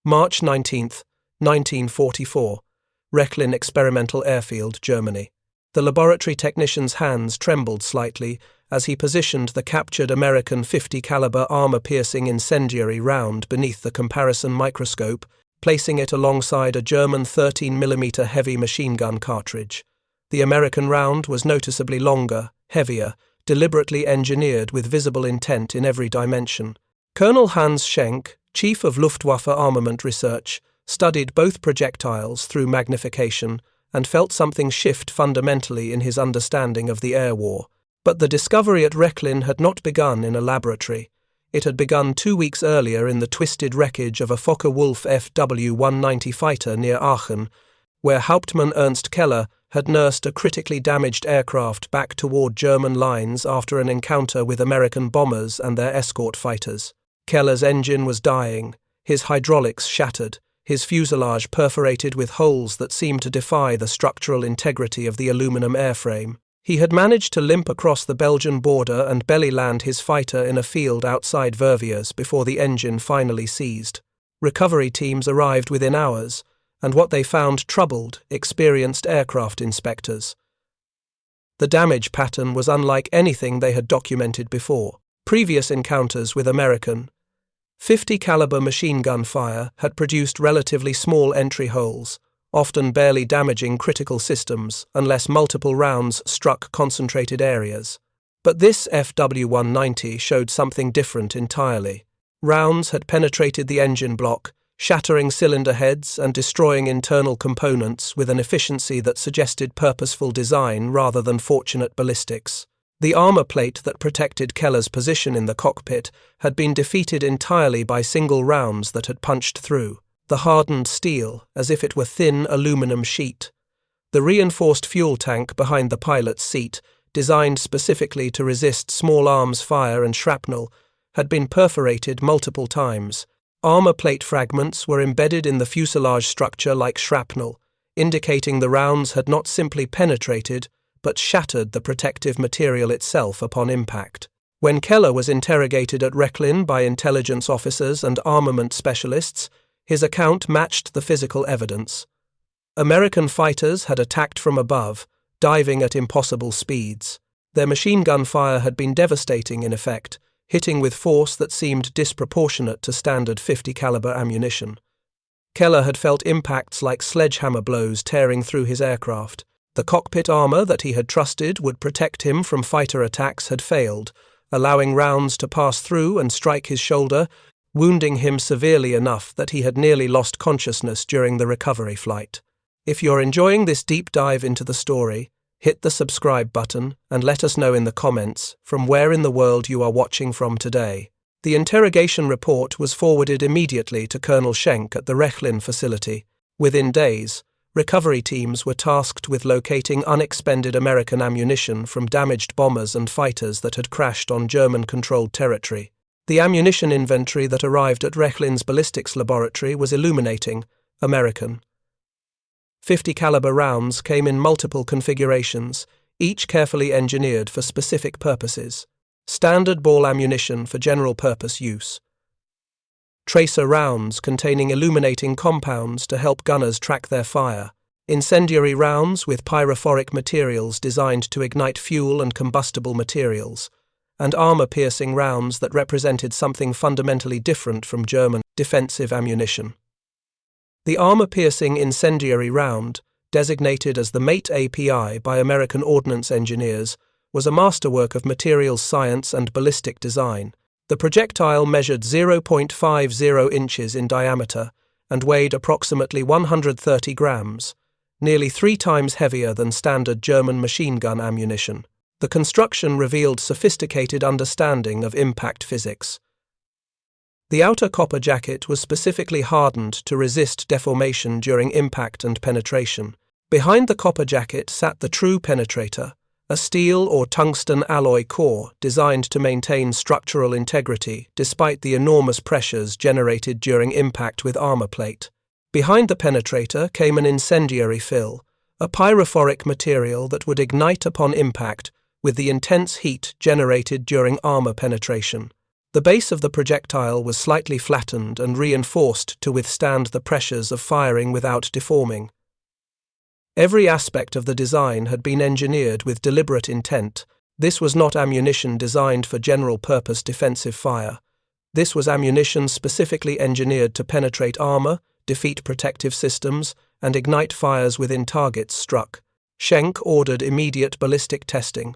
March 19, 1944, Rechlin Experimental Airfield, Germany. The laboratory technician's hands trembled slightly as he positioned the captured American 50 caliber armor-piercing incendiary round beneath the comparison microscope, placing it alongside a German 13mm heavy machine gun cartridge. The American round was noticeably longer, heavier, deliberately engineered with visible intent in every dimension. Colonel Hans Schenck, Chief of Luftwaffe Armament Research, studied both projectiles through magnification and felt something shift fundamentally in his understanding of the air war. But the discovery at Rechlin had not begun in a laboratory. It had begun 2 weeks earlier in the twisted wreckage of a Focke-Wulf FW-190 fighter near Aachen, where Hauptmann Ernst Keller had nursed a critically damaged aircraft back toward German lines after an encounter with American bombers and their escort fighters. Keller's engine was dying, his hydraulics shattered, his fuselage perforated with holes that seemed to defy the structural integrity of the aluminum airframe. He had managed to limp across the Belgian border and belly land his fighter in a field outside Verviers before the engine finally seized. Recovery teams arrived within hours, and what they found troubled experienced aircraft inspectors. The damage pattern was unlike anything they had documented before. Previous encounters with American 50 caliber machine gun fire had produced relatively small entry holes, often barely damaging critical systems unless multiple rounds struck concentrated areas. But this FW-190 showed something different entirely. Rounds had penetrated the engine block, shattering cylinder heads and destroying internal components with an efficiency that suggested purposeful design rather than fortunate ballistics. The armor plate that protected Keller's position in the cockpit had been defeated entirely by single rounds that had punched through. The hardened steel, as if it were thin aluminum sheet. The reinforced fuel tank behind the pilot's seat, designed specifically to resist small arms fire and shrapnel, had been perforated multiple times. Armor plate fragments were embedded in the fuselage structure like shrapnel, indicating the rounds had not simply penetrated, but shattered the protective material itself upon impact. When Keller was interrogated at Rechlin by intelligence officers and armament specialists, his account matched the physical evidence. American fighters had attacked from above, diving at impossible speeds. Their machine gun fire had been devastating in effect, hitting with force that seemed disproportionate to standard 50 caliber ammunition. Keller had felt impacts like sledgehammer blows tearing through his aircraft. The cockpit armor that he had trusted would protect him from fighter attacks had failed, allowing rounds to pass through and strike his shoulder, wounding him severely enough that he had nearly lost consciousness during the recovery flight. If you're enjoying this deep dive into the story, hit the subscribe button and let us know in the comments from where in the world you are watching from today. The interrogation report was forwarded immediately to Colonel Schenck at the Rechlin facility. Within days, recovery teams were tasked with locating unexpended American ammunition from damaged bombers and fighters that had crashed on German-controlled territory. The ammunition inventory that arrived at Rechlin's ballistics laboratory was illuminating. American 50 caliber rounds came in multiple configurations, each carefully engineered for specific purposes. Standard ball ammunition for general purpose use. Tracer rounds containing illuminating compounds to help gunners track their fire. Incendiary rounds with pyrophoric materials designed to ignite fuel and combustible materials. And armor-piercing rounds that represented something fundamentally different from German defensive ammunition. The armor-piercing incendiary round, designated as the Mate API by American ordnance engineers, was a masterwork of materials science and ballistic design. The projectile measured 0.50 inches in diameter and weighed approximately 130 grams, nearly 3 times heavier than standard German machine gun ammunition. The construction revealed sophisticated understanding of impact physics. The outer copper jacket was specifically hardened to resist deformation during impact and penetration. Behind the copper jacket sat the true penetrator, a steel or tungsten alloy core designed to maintain structural integrity despite the enormous pressures generated during impact with armor plate. Behind the penetrator came an incendiary fill, a pyrophoric material that would ignite upon impact with the intense heat generated during armor penetration. The base of the projectile was slightly flattened and reinforced to withstand the pressures of firing without deforming. Every aspect of the design had been engineered with deliberate intent. This was not ammunition designed for general-purpose defensive fire. This was ammunition specifically engineered to penetrate armor, defeat protective systems, and ignite fires within targets struck. Schenck ordered immediate ballistic testing.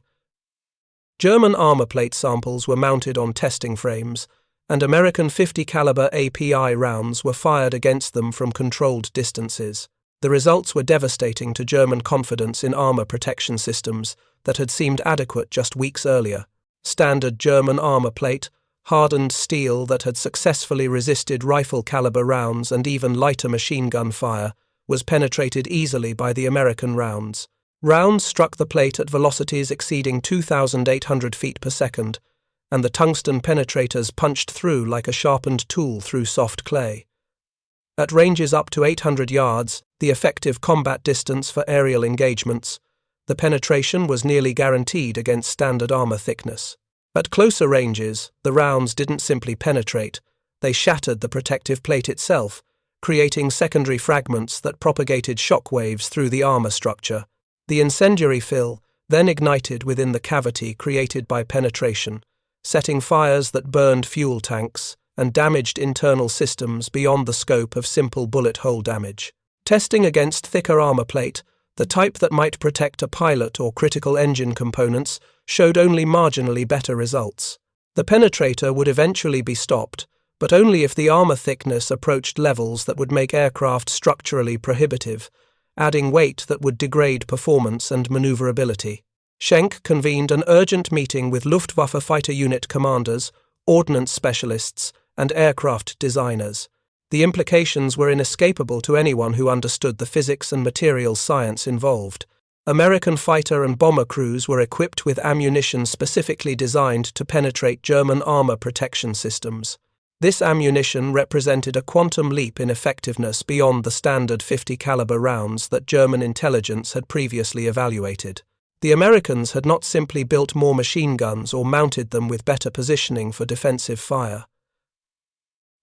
German armor plate samples were mounted on testing frames, and American .50 caliber API rounds were fired against them from controlled distances. The results were devastating to German confidence in armor protection systems that had seemed adequate just weeks earlier. Standard German armor plate, hardened steel that had successfully resisted rifle-caliber rounds and even lighter machine gun fire, was penetrated easily by the American rounds. Rounds struck the plate at velocities exceeding 2,800 feet per second, and the tungsten penetrators punched through like a sharpened tool through soft clay. At ranges up to 800 yards, the effective combat distance for aerial engagements, the penetration was nearly guaranteed against standard armor thickness. At closer ranges, the rounds didn't simply penetrate, they shattered the protective plate itself, creating secondary fragments that propagated shock waves through the armor structure. The incendiary fill then ignited within the cavity created by penetration, setting fires that burned fuel tanks and damaged internal systems beyond the scope of simple bullet hole damage. Testing against thicker armor plate, the type that might protect a pilot or critical engine components, showed only marginally better results. The penetrator would eventually be stopped, but only if the armor thickness approached levels that would make aircraft structurally prohibitive, adding weight that would degrade performance and maneuverability. Schenck convened an urgent meeting with Luftwaffe fighter unit commanders, ordnance specialists, and aircraft designers. The implications were inescapable to anyone who understood the physics and materials science involved. American fighter and bomber crews were equipped with ammunition specifically designed to penetrate German armor protection systems. This ammunition represented a quantum leap in effectiveness beyond the standard .50 caliber rounds that German intelligence had previously evaluated. The Americans had not simply built more machine guns or mounted them with better positioning for defensive fire.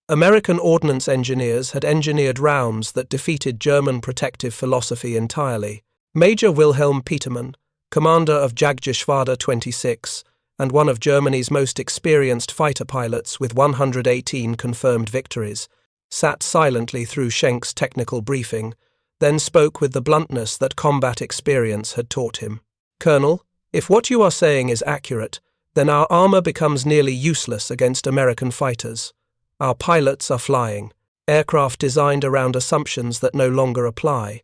American ordnance engineers had engineered rounds that defeated German protective philosophy entirely. Major Wilhelm Petermann, commander of Jagdgeschwader 26, and one of Germany's most experienced fighter pilots with 118 confirmed victories, sat silently through Schenck's technical briefing, then spoke with the bluntness that combat experience had taught him. "Colonel, if what you are saying is accurate, then our armor becomes nearly useless against American fighters. Our pilots are flying, aircraft designed around assumptions that no longer apply.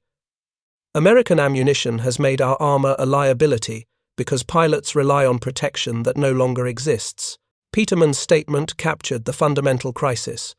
American ammunition has made our armor a liability because pilots rely on protection that no longer exists." Petermann's statement captured the fundamental crisis.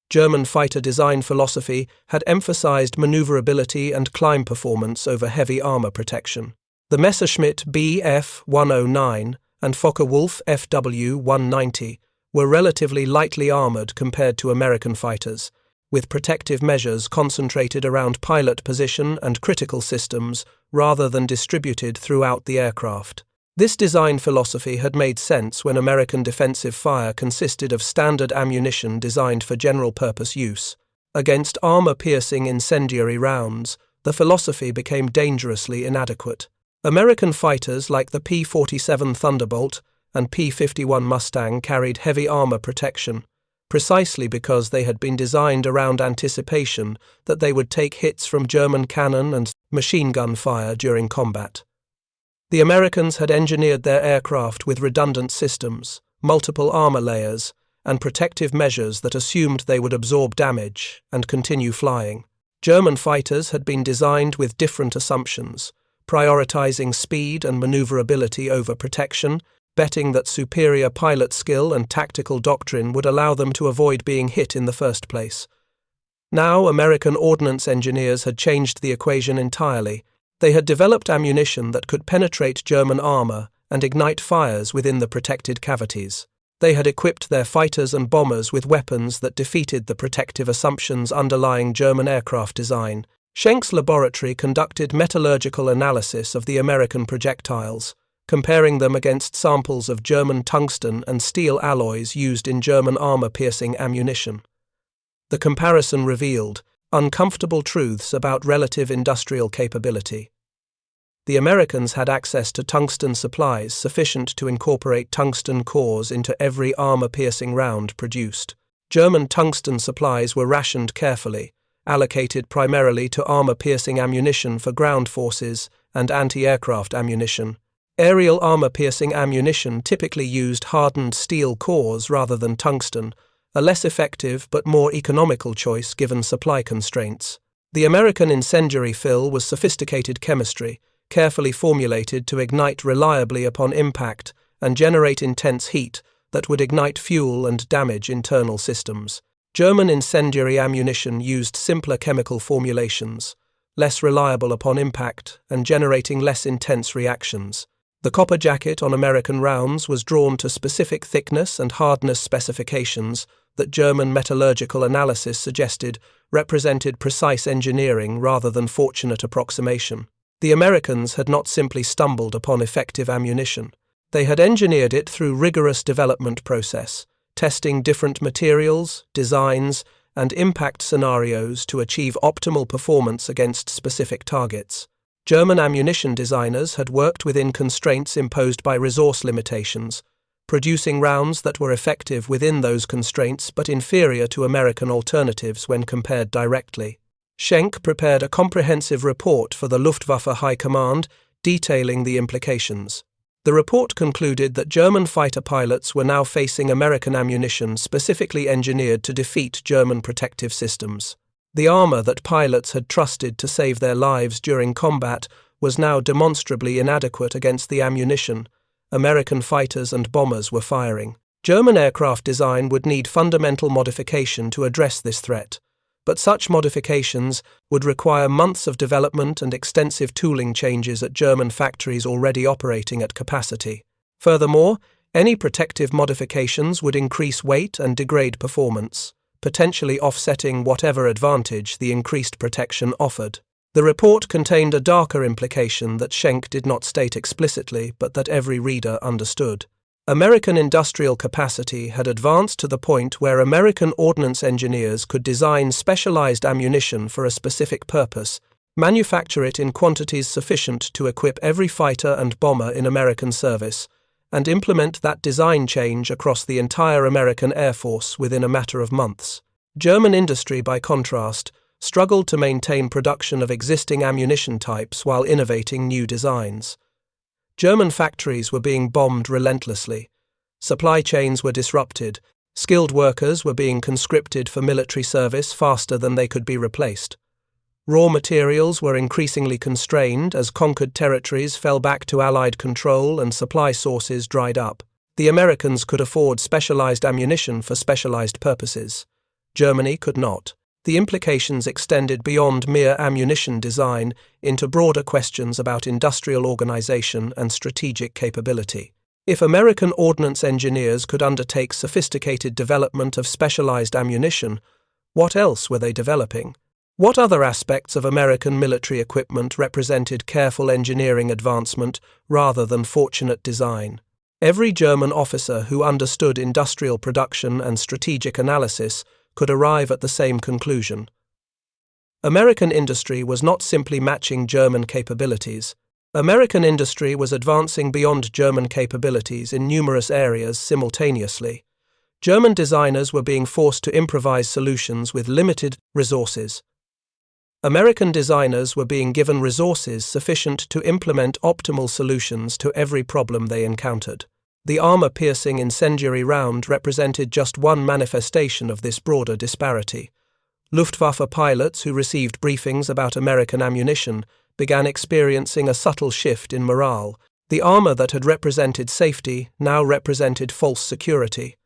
German fighter design philosophy had emphasized maneuverability and climb performance over heavy armor protection. The Messerschmitt Bf 109 and Focke-Wulf FW 190 were relatively lightly armored compared to American fighters, with protective measures concentrated around pilot position and critical systems rather than distributed throughout the aircraft. This design philosophy had made sense when American defensive fire consisted of standard ammunition designed for general-purpose use. Against armor-piercing incendiary rounds, the philosophy became dangerously inadequate. American fighters like the P-47 Thunderbolt and P-51 Mustang carried heavy armor protection, precisely because they had been designed around anticipation that they would take hits from German cannon and machine gun fire during combat. The Americans had engineered their aircraft with redundant systems, multiple armor layers, and protective measures that assumed they would absorb damage and continue flying. German fighters had been designed with different assumptions, prioritizing speed and maneuverability over protection, betting that superior pilot skill and tactical doctrine would allow them to avoid being hit in the first place. Now, American ordnance engineers had changed the equation entirely. They had developed ammunition that could penetrate German armor and ignite fires within the protected cavities. They had equipped their fighters and bombers with weapons that defeated the protective assumptions underlying German aircraft design. Schenck's laboratory conducted metallurgical analysis of the American projectiles, comparing them against samples of German tungsten and steel alloys used in German armor-piercing ammunition. The comparison revealed uncomfortable truths about relative industrial capability. The Americans had access to tungsten supplies sufficient to incorporate tungsten cores into every armor-piercing round produced. German tungsten supplies were rationed carefully, allocated primarily to armor-piercing ammunition for ground forces and anti-aircraft ammunition. Aerial armor-piercing ammunition typically used hardened steel cores rather than tungsten, a less effective but more economical choice given supply constraints. The American incendiary fill was sophisticated chemistry, carefully formulated to ignite reliably upon impact and generate intense heat that would ignite fuel and damage internal systems. German incendiary ammunition used simpler chemical formulations, less reliable upon impact and generating less intense reactions. The copper jacket on American rounds was drawn to specific thickness and hardness specifications that German metallurgical analysis suggested represented precise engineering rather than fortunate approximation. The Americans had not simply stumbled upon effective ammunition. They had engineered it through rigorous development process, testing different materials, designs, and impact scenarios to achieve optimal performance against specific targets. German ammunition designers had worked within constraints imposed by resource limitations, producing rounds that were effective within those constraints but inferior to American alternatives when compared directly. Schenck prepared a comprehensive report for the Luftwaffe High Command detailing the implications. The report concluded that German fighter pilots were now facing American ammunition specifically engineered to defeat German protective systems. The armor that pilots had trusted to save their lives during combat was now demonstrably inadequate against the ammunition American fighters and bombers were firing. German aircraft design would need fundamental modification to address this threat, but such modifications would require months of development and extensive tooling changes at German factories already operating at capacity. Furthermore, any protective modifications would increase weight and degrade performance, potentially offsetting whatever advantage the increased protection offered. The report contained a darker implication that Schenck did not state explicitly but that every reader understood. American industrial capacity had advanced to the point where American ordnance engineers could design specialized ammunition for a specific purpose, manufacture it in quantities sufficient to equip every fighter and bomber in American service, and implement that design change across the entire American Air Force within a matter of months. German industry, by contrast, struggled to maintain production of existing ammunition types while innovating new designs. German factories were being bombed relentlessly. Supply chains were disrupted. Skilled workers were being conscripted for military service faster than they could be replaced. Raw materials were increasingly constrained as conquered territories fell back to Allied control and supply sources dried up. The Americans could afford specialized ammunition for specialized purposes. Germany could not. The implications extended beyond mere ammunition design into broader questions about industrial organization and strategic capability. If American ordnance engineers could undertake sophisticated development of specialized ammunition, what else were they developing? What other aspects of American military equipment represented careful engineering advancement rather than fortunate design? Every German officer who understood industrial production and strategic analysis could arrive at the same conclusion. American industry was not simply matching German capabilities. American industry was advancing beyond German capabilities in numerous areas simultaneously. German designers were being forced to improvise solutions with limited resources. American designers were being given resources sufficient to implement optimal solutions to every problem they encountered. The armor-piercing incendiary round represented just one manifestation of this broader disparity. Luftwaffe pilots who received briefings about American ammunition began experiencing a subtle shift in morale. The armor that had represented safety now represented false security.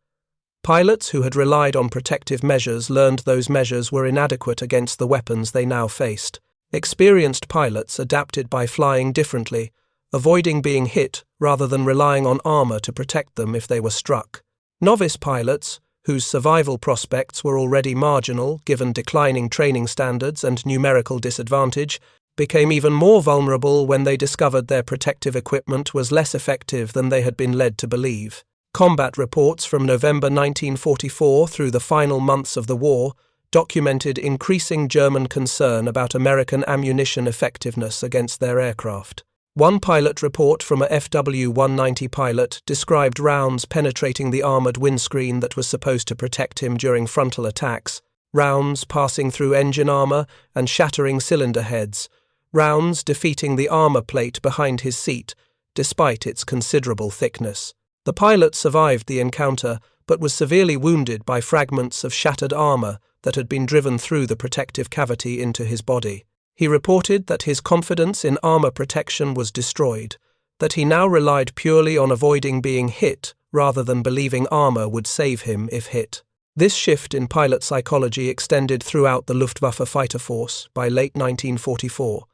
Pilots who had relied on protective measures learned those measures were inadequate against the weapons they now faced. Experienced pilots adapted by flying differently, avoiding being hit rather than relying on armor to protect them if they were struck. Novice pilots, whose survival prospects were already marginal given declining training standards and numerical disadvantage, became even more vulnerable when they discovered their protective equipment was less effective than they had been led to believe. Combat reports from November 1944 through the final months of the war documented increasing German concern about American ammunition effectiveness against their aircraft. One pilot report from a FW-190 pilot described rounds penetrating the armored windscreen that was supposed to protect him during frontal attacks, rounds passing through engine armor and shattering cylinder heads, rounds defeating the armor plate behind his seat, despite its considerable thickness. The pilot survived the encounter, but was severely wounded by fragments of shattered armor that had been driven through the protective cavity into his body. He reported that his confidence in armor protection was destroyed, that he now relied purely on avoiding being hit rather than believing armor would save him if hit. This shift in pilot psychology extended throughout the Luftwaffe fighter force by late 1944.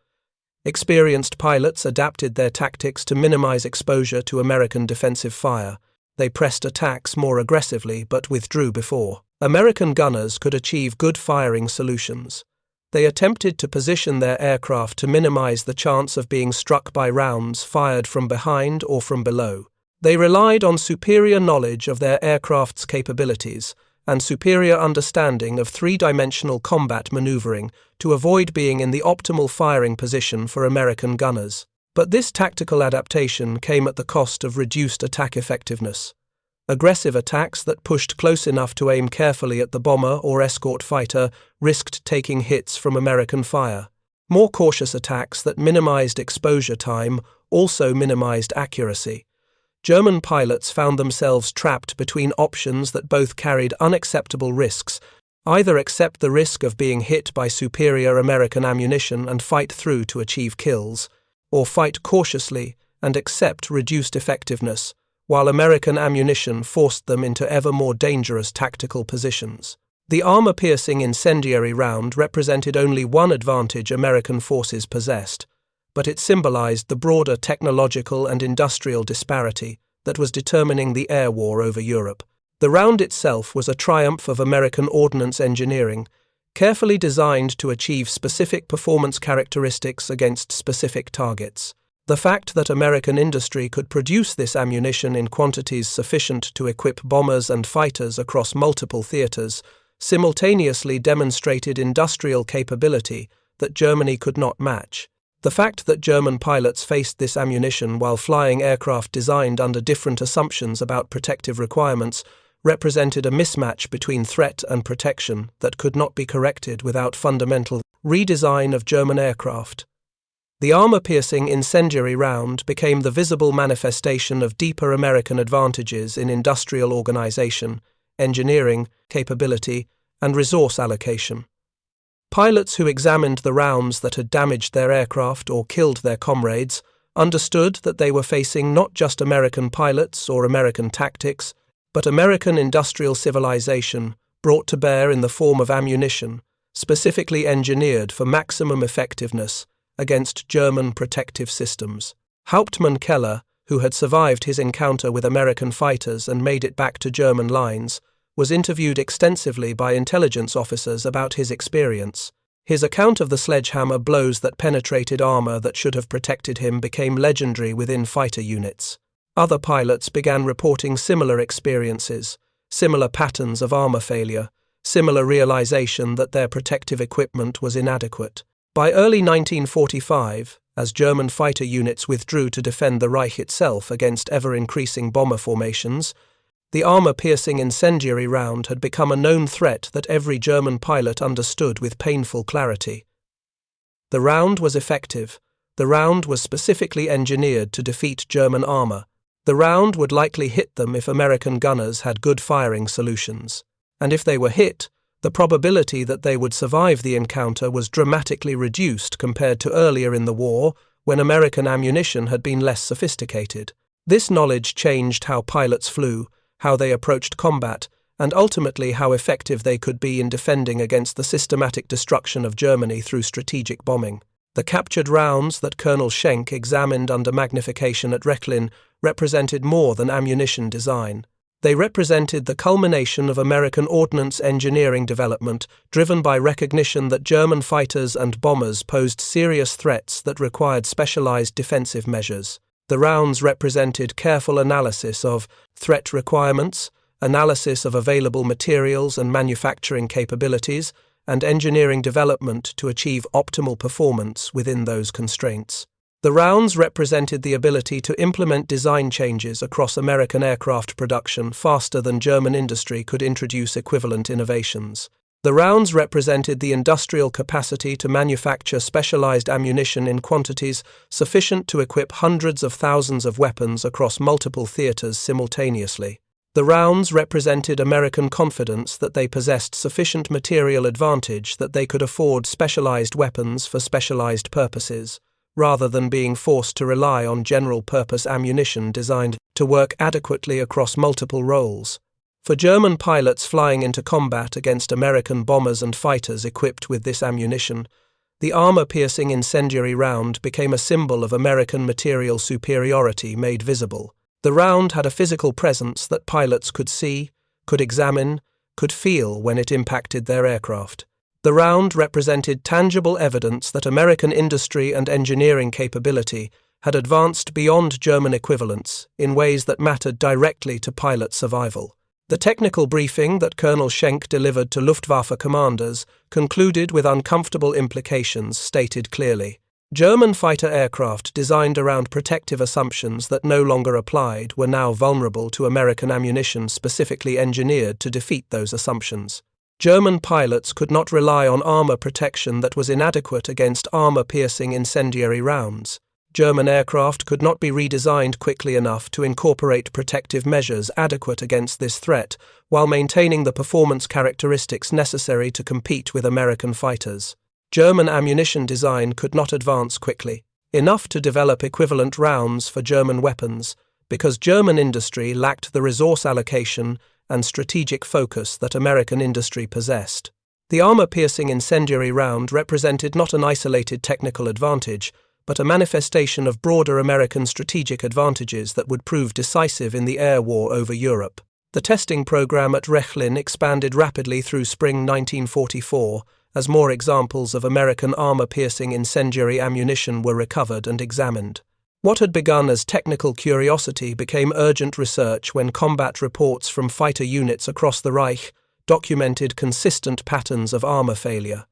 Experienced pilots adapted their tactics to minimize exposure to American defensive fire. They pressed attacks more aggressively but withdrew before. American gunners could achieve good firing solutions. They attempted to position their aircraft to minimize the chance of being struck by rounds fired from behind or from below. They relied on superior knowledge of their aircraft's capabilities and superior understanding of three-dimensional combat maneuvering to avoid being in the optimal firing position for American gunners. But this tactical adaptation came at the cost of reduced attack effectiveness. Aggressive attacks that pushed close enough to aim carefully at the bomber or escort fighter risked taking hits from American fire. More cautious attacks that minimized exposure time also minimized accuracy. German pilots found themselves trapped between options that both carried unacceptable risks: either accept the risk of being hit by superior American ammunition and fight through to achieve kills, or fight cautiously and accept reduced effectiveness, while American ammunition forced them into ever more dangerous tactical positions. The armor-piercing incendiary round represented only one advantage American forces possessed, but it symbolized the broader technological and industrial disparity that was determining the air war over Europe. The round itself was a triumph of American ordnance engineering, carefully designed to achieve specific performance characteristics against specific targets. The fact that American industry could produce this ammunition in quantities sufficient to equip bombers and fighters across multiple theaters simultaneously demonstrated industrial capability that Germany could not match. The fact that German pilots faced this ammunition while flying aircraft designed under different assumptions about protective requirements represented a mismatch between threat and protection that could not be corrected without fundamental redesign of German aircraft. The armor-piercing incendiary round became the visible manifestation of deeper American advantages in industrial organization, engineering, capability, and resource allocation. Pilots who examined the rounds that had damaged their aircraft or killed their comrades understood that they were facing not just American pilots or American tactics, but American industrial civilization brought to bear in the form of ammunition, specifically engineered for maximum effectiveness against German protective systems. Hauptmann Keller, who had survived his encounter with American fighters and made it back to German lines, was interviewed extensively by intelligence officers about his experience. His account of the sledgehammer blows that penetrated armor that should have protected him became legendary within fighter units. Other pilots began reporting similar experiences, similar patterns of armor failure, similar realization that their protective equipment was inadequate. By early 1945, as German fighter units withdrew to defend the Reich itself against ever-increasing bomber formations, the armor-piercing incendiary round had become a known threat that every German pilot understood with painful clarity. The round was effective. The round was specifically engineered to defeat German armor. The round would likely hit them if American gunners had good firing solutions. And if they were hit, the probability that they would survive the encounter was dramatically reduced compared to earlier in the war, when American ammunition had been less sophisticated. This knowledge changed how pilots flew, how they approached combat, and ultimately how effective they could be in defending against the systematic destruction of Germany through strategic bombing. The captured rounds that Colonel Schenck examined under magnification at Rechlin represented more than ammunition design. They represented the culmination of American ordnance engineering development, driven by recognition that German fighters and bombers posed serious threats that required specialized defensive measures. The rounds represented careful analysis of threat requirements, analysis of available materials and manufacturing capabilities, and engineering development to achieve optimal performance within those constraints. The rounds represented the ability to implement design changes across American aircraft production faster than German industry could introduce equivalent innovations. The rounds represented the industrial capacity to manufacture specialized ammunition in quantities sufficient to equip hundreds of thousands of weapons across multiple theaters simultaneously. The rounds represented American confidence that they possessed sufficient material advantage that they could afford specialized weapons for specialized purposes, rather than being forced to rely on general-purpose ammunition designed to work adequately across multiple roles. For German pilots flying into combat against American bombers and fighters equipped with this ammunition, the armor-piercing incendiary round became a symbol of American material superiority made visible. The round had a physical presence that pilots could see, could examine, could feel when it impacted their aircraft. The round represented tangible evidence that American industry and engineering capability had advanced beyond German equivalents in ways that mattered directly to pilot survival. The technical briefing that Colonel Schenck delivered to Luftwaffe commanders concluded with uncomfortable implications stated clearly. German fighter aircraft designed around protective assumptions that no longer applied were now vulnerable to American ammunition specifically engineered to defeat those assumptions. German pilots could not rely on armor protection that was inadequate against armor-piercing incendiary rounds. German aircraft could not be redesigned quickly enough to incorporate protective measures adequate against this threat while maintaining the performance characteristics necessary to compete with American fighters. German ammunition design could not advance quickly enough to develop equivalent rounds for German weapons because German industry lacked the resource allocation and strategic focus that American industry possessed. The armor-piercing incendiary round represented not an isolated technical advantage, but a manifestation of broader American strategic advantages that would prove decisive in the air war over Europe. The testing program at Rechlin expanded rapidly through spring 1944 as more examples of American armor-piercing incendiary ammunition were recovered and examined. What had begun as technical curiosity became urgent research when combat reports from fighter units across the Reich documented consistent patterns of armor failure.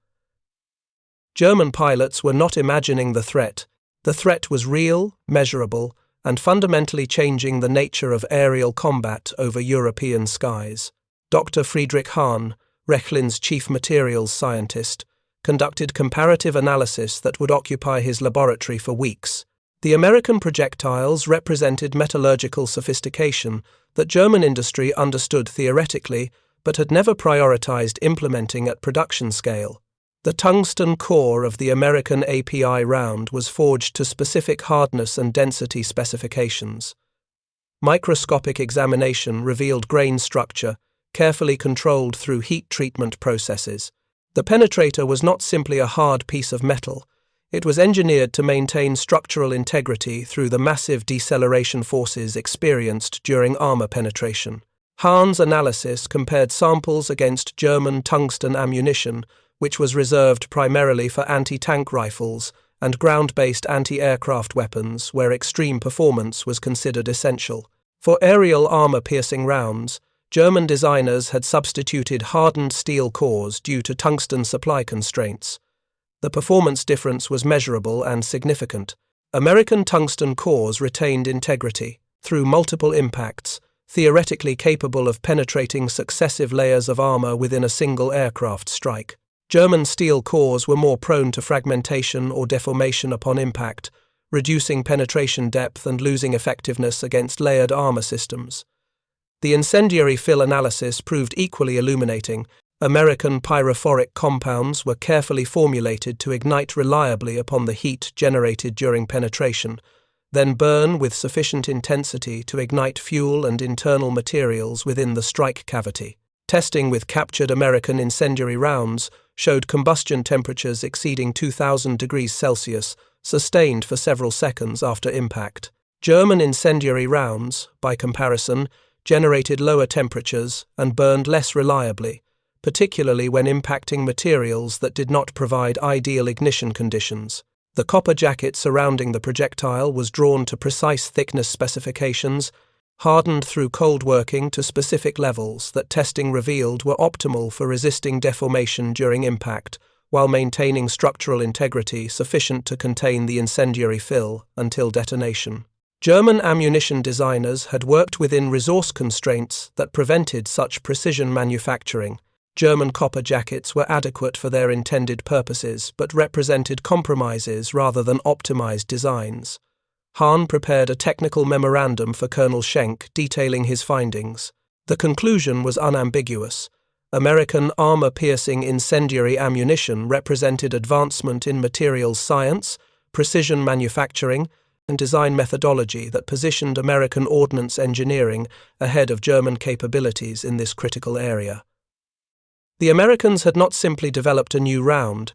German pilots were not imagining the threat. The threat was real, measurable, and fundamentally changing the nature of aerial combat over European skies. Dr. Friedrich Hahn, Rechlin's chief materials scientist, conducted comparative analysis that would occupy his laboratory for weeks. The American projectiles represented metallurgical sophistication that German industry understood theoretically but had never prioritized implementing at production scale. The tungsten core of the American API round was forged to specific hardness and density specifications. Microscopic examination revealed grain structure, carefully controlled through heat treatment processes. The penetrator was not simply a hard piece of metal. It was engineered to maintain structural integrity through the massive deceleration forces experienced during armor penetration. Hahn's analysis compared samples against German tungsten ammunition, which was reserved primarily for anti-tank rifles and ground-based anti-aircraft weapons where extreme performance was considered essential. For aerial armor-piercing rounds, German designers had substituted hardened steel cores due to tungsten supply constraints. The performance difference was measurable and significant. American tungsten cores retained integrity through multiple impacts, theoretically capable of penetrating successive layers of armor within a single aircraft strike. German steel cores were more prone to fragmentation or deformation upon impact, reducing penetration depth and losing effectiveness against layered armor systems. The incendiary fill analysis proved equally illuminating. American pyrophoric compounds were carefully formulated to ignite reliably upon the heat generated during penetration, then burn with sufficient intensity to ignite fuel and internal materials within the strike cavity. Testing with captured American incendiary rounds showed combustion temperatures exceeding 2,000 degrees Celsius, sustained for several seconds after impact. German incendiary rounds, by comparison, generated lower temperatures and burned less reliably, particularly when impacting materials that did not provide ideal ignition conditions. The copper jacket surrounding the projectile was drawn to precise thickness specifications, hardened through cold working to specific levels that testing revealed were optimal for resisting deformation during impact, while maintaining structural integrity sufficient to contain the incendiary fill until detonation. German ammunition designers had worked within resource constraints that prevented such precision manufacturing. German copper jackets were adequate for their intended purposes but represented compromises rather than optimized designs. Hahn prepared a technical memorandum for Colonel Schenck detailing his findings. The conclusion was unambiguous. American armor-piercing incendiary ammunition represented advancement in materials science, precision manufacturing, and design methodology that positioned American ordnance engineering ahead of German capabilities in this critical area. The Americans had not simply developed a new round,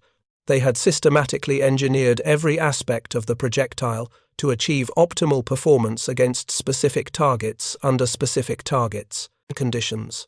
they had systematically engineered every aspect of the projectile to achieve optimal performance against specific targets under specific targets and conditions.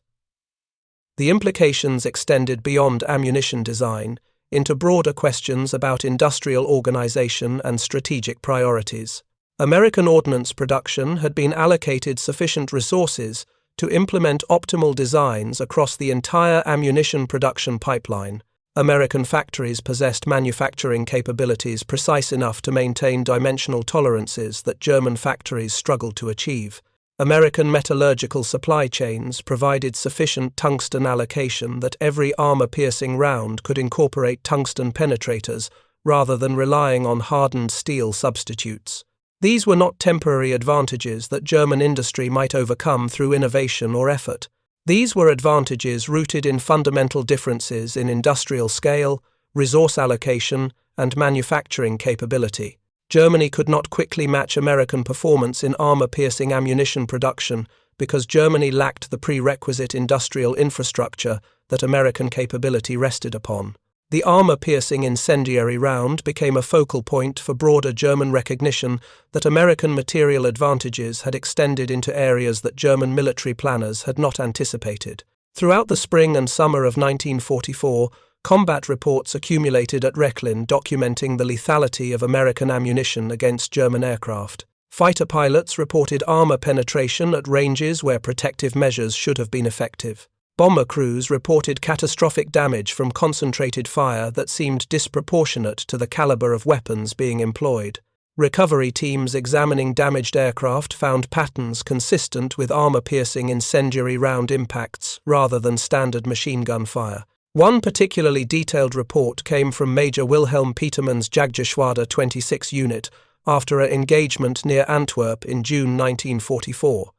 The implications extended beyond ammunition design into broader questions about industrial organization and strategic priorities. American ordnance production had been allocated sufficient resources to implement optimal designs across the entire ammunition production pipeline. American factories possessed manufacturing capabilities precise enough to maintain dimensional tolerances that German factories struggled to achieve. American metallurgical supply chains provided sufficient tungsten allocation that every armor-piercing round could incorporate tungsten penetrators rather than relying on hardened steel substitutes. These were not temporary advantages that German industry might overcome through innovation or effort. These were advantages rooted in fundamental differences in industrial scale, resource allocation, and manufacturing capability. Germany could not quickly match American performance in armor-piercing ammunition production because Germany lacked the prerequisite industrial infrastructure that American capability rested upon. The armor-piercing incendiary round became a focal point for broader German recognition that American material advantages had extended into areas that German military planners had not anticipated. Throughout the spring and summer of 1944, combat reports accumulated at Rechlin documenting the lethality of American ammunition against German aircraft. Fighter pilots reported armor penetration at ranges where protective measures should have been effective. Bomber crews reported catastrophic damage from concentrated fire that seemed disproportionate to the caliber of weapons being employed. Recovery teams examining damaged aircraft found patterns consistent with armor-piercing incendiary round impacts rather than standard machine gun fire. One particularly detailed report came from Major Wilhelm Petermann's Jagdgeschwader 26 unit after an engagement near Antwerp in June 1944.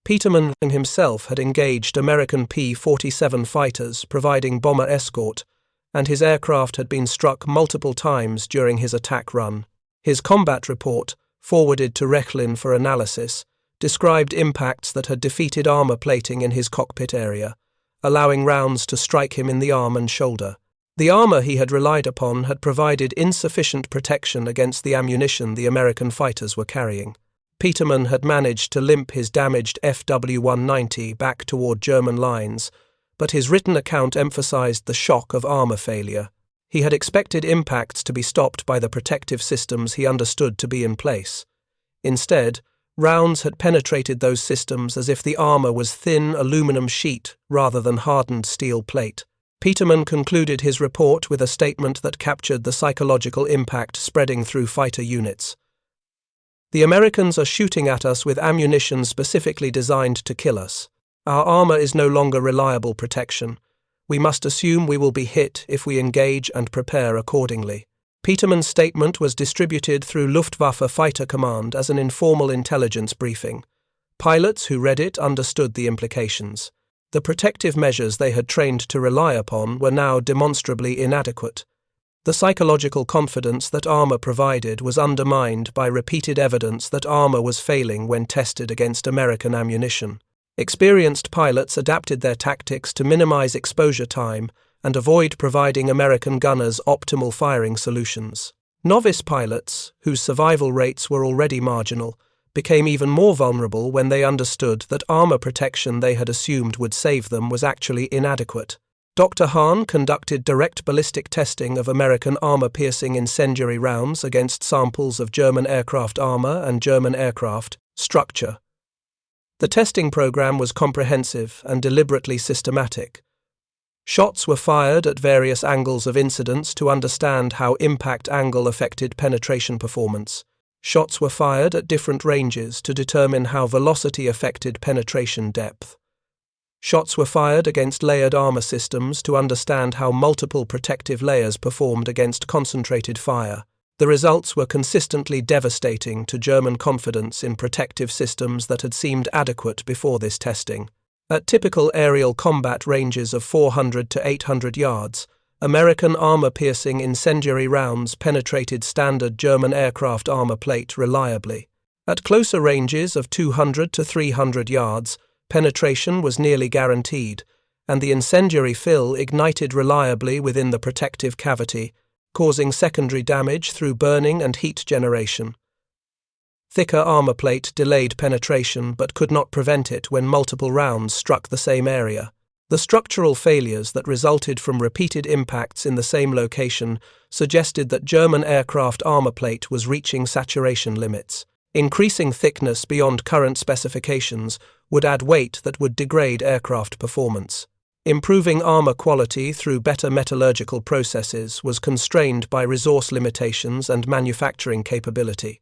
Petermann himself had engaged American P-47 fighters providing bomber escort, and his aircraft had been struck multiple times during his attack run. His combat report, forwarded to Rechlin for analysis, described impacts that had defeated armor plating in his cockpit area, allowing rounds to strike him in the arm and shoulder. The armor he had relied upon had provided insufficient protection against the ammunition the American fighters were carrying. Petermann had managed to limp his damaged FW-190 back toward German lines, but his written account emphasized the shock of armor failure. He had expected impacts to be stopped by the protective systems he understood to be in place. Instead, rounds had penetrated those systems as if the armor was thin aluminum sheet rather than hardened steel plate. Petermann concluded his report with a statement that captured the psychological impact spreading through fighter units. The Americans are shooting at us with ammunition specifically designed to kill us. Our armor is no longer reliable protection. We must assume we will be hit if we engage and prepare accordingly. Petermann's statement was distributed through Luftwaffe Fighter Command as an informal intelligence briefing. Pilots who read it understood the implications. The protective measures they had trained to rely upon were now demonstrably inadequate. The psychological confidence that armor provided was undermined by repeated evidence that armor was failing when tested against American ammunition. Experienced pilots adapted their tactics to minimize exposure time and avoid providing American gunners optimal firing solutions. Novice pilots, whose survival rates were already marginal, became even more vulnerable when they understood that armor protection they had assumed would save them was actually inadequate. Dr. Hahn conducted direct ballistic testing of American armor-piercing incendiary rounds against samples of German aircraft armor and German aircraft structure. The testing program was comprehensive and deliberately systematic. Shots were fired at various angles of incidence to understand how impact angle affected penetration performance. Shots were fired at different ranges to determine how velocity affected penetration depth. Shots were fired against layered armor systems to understand how multiple protective layers performed against concentrated fire. The results were consistently devastating to German confidence in protective systems that had seemed adequate before this testing. At typical aerial combat ranges of 400 to 800 yards, American armor-piercing incendiary rounds penetrated standard German aircraft armor plate reliably. At closer ranges of 200 to 300 yards, penetration was nearly guaranteed, and the incendiary fill ignited reliably within the protective cavity, causing secondary damage through burning and heat generation. Thicker armor plate delayed penetration but could not prevent it when multiple rounds struck the same area. The structural failures that resulted from repeated impacts in the same location suggested that German aircraft armor plate was reaching saturation limits. Increasing thickness beyond current specifications would add weight that would degrade aircraft performance. Improving armor quality through better metallurgical processes was constrained by resource limitations and manufacturing capability.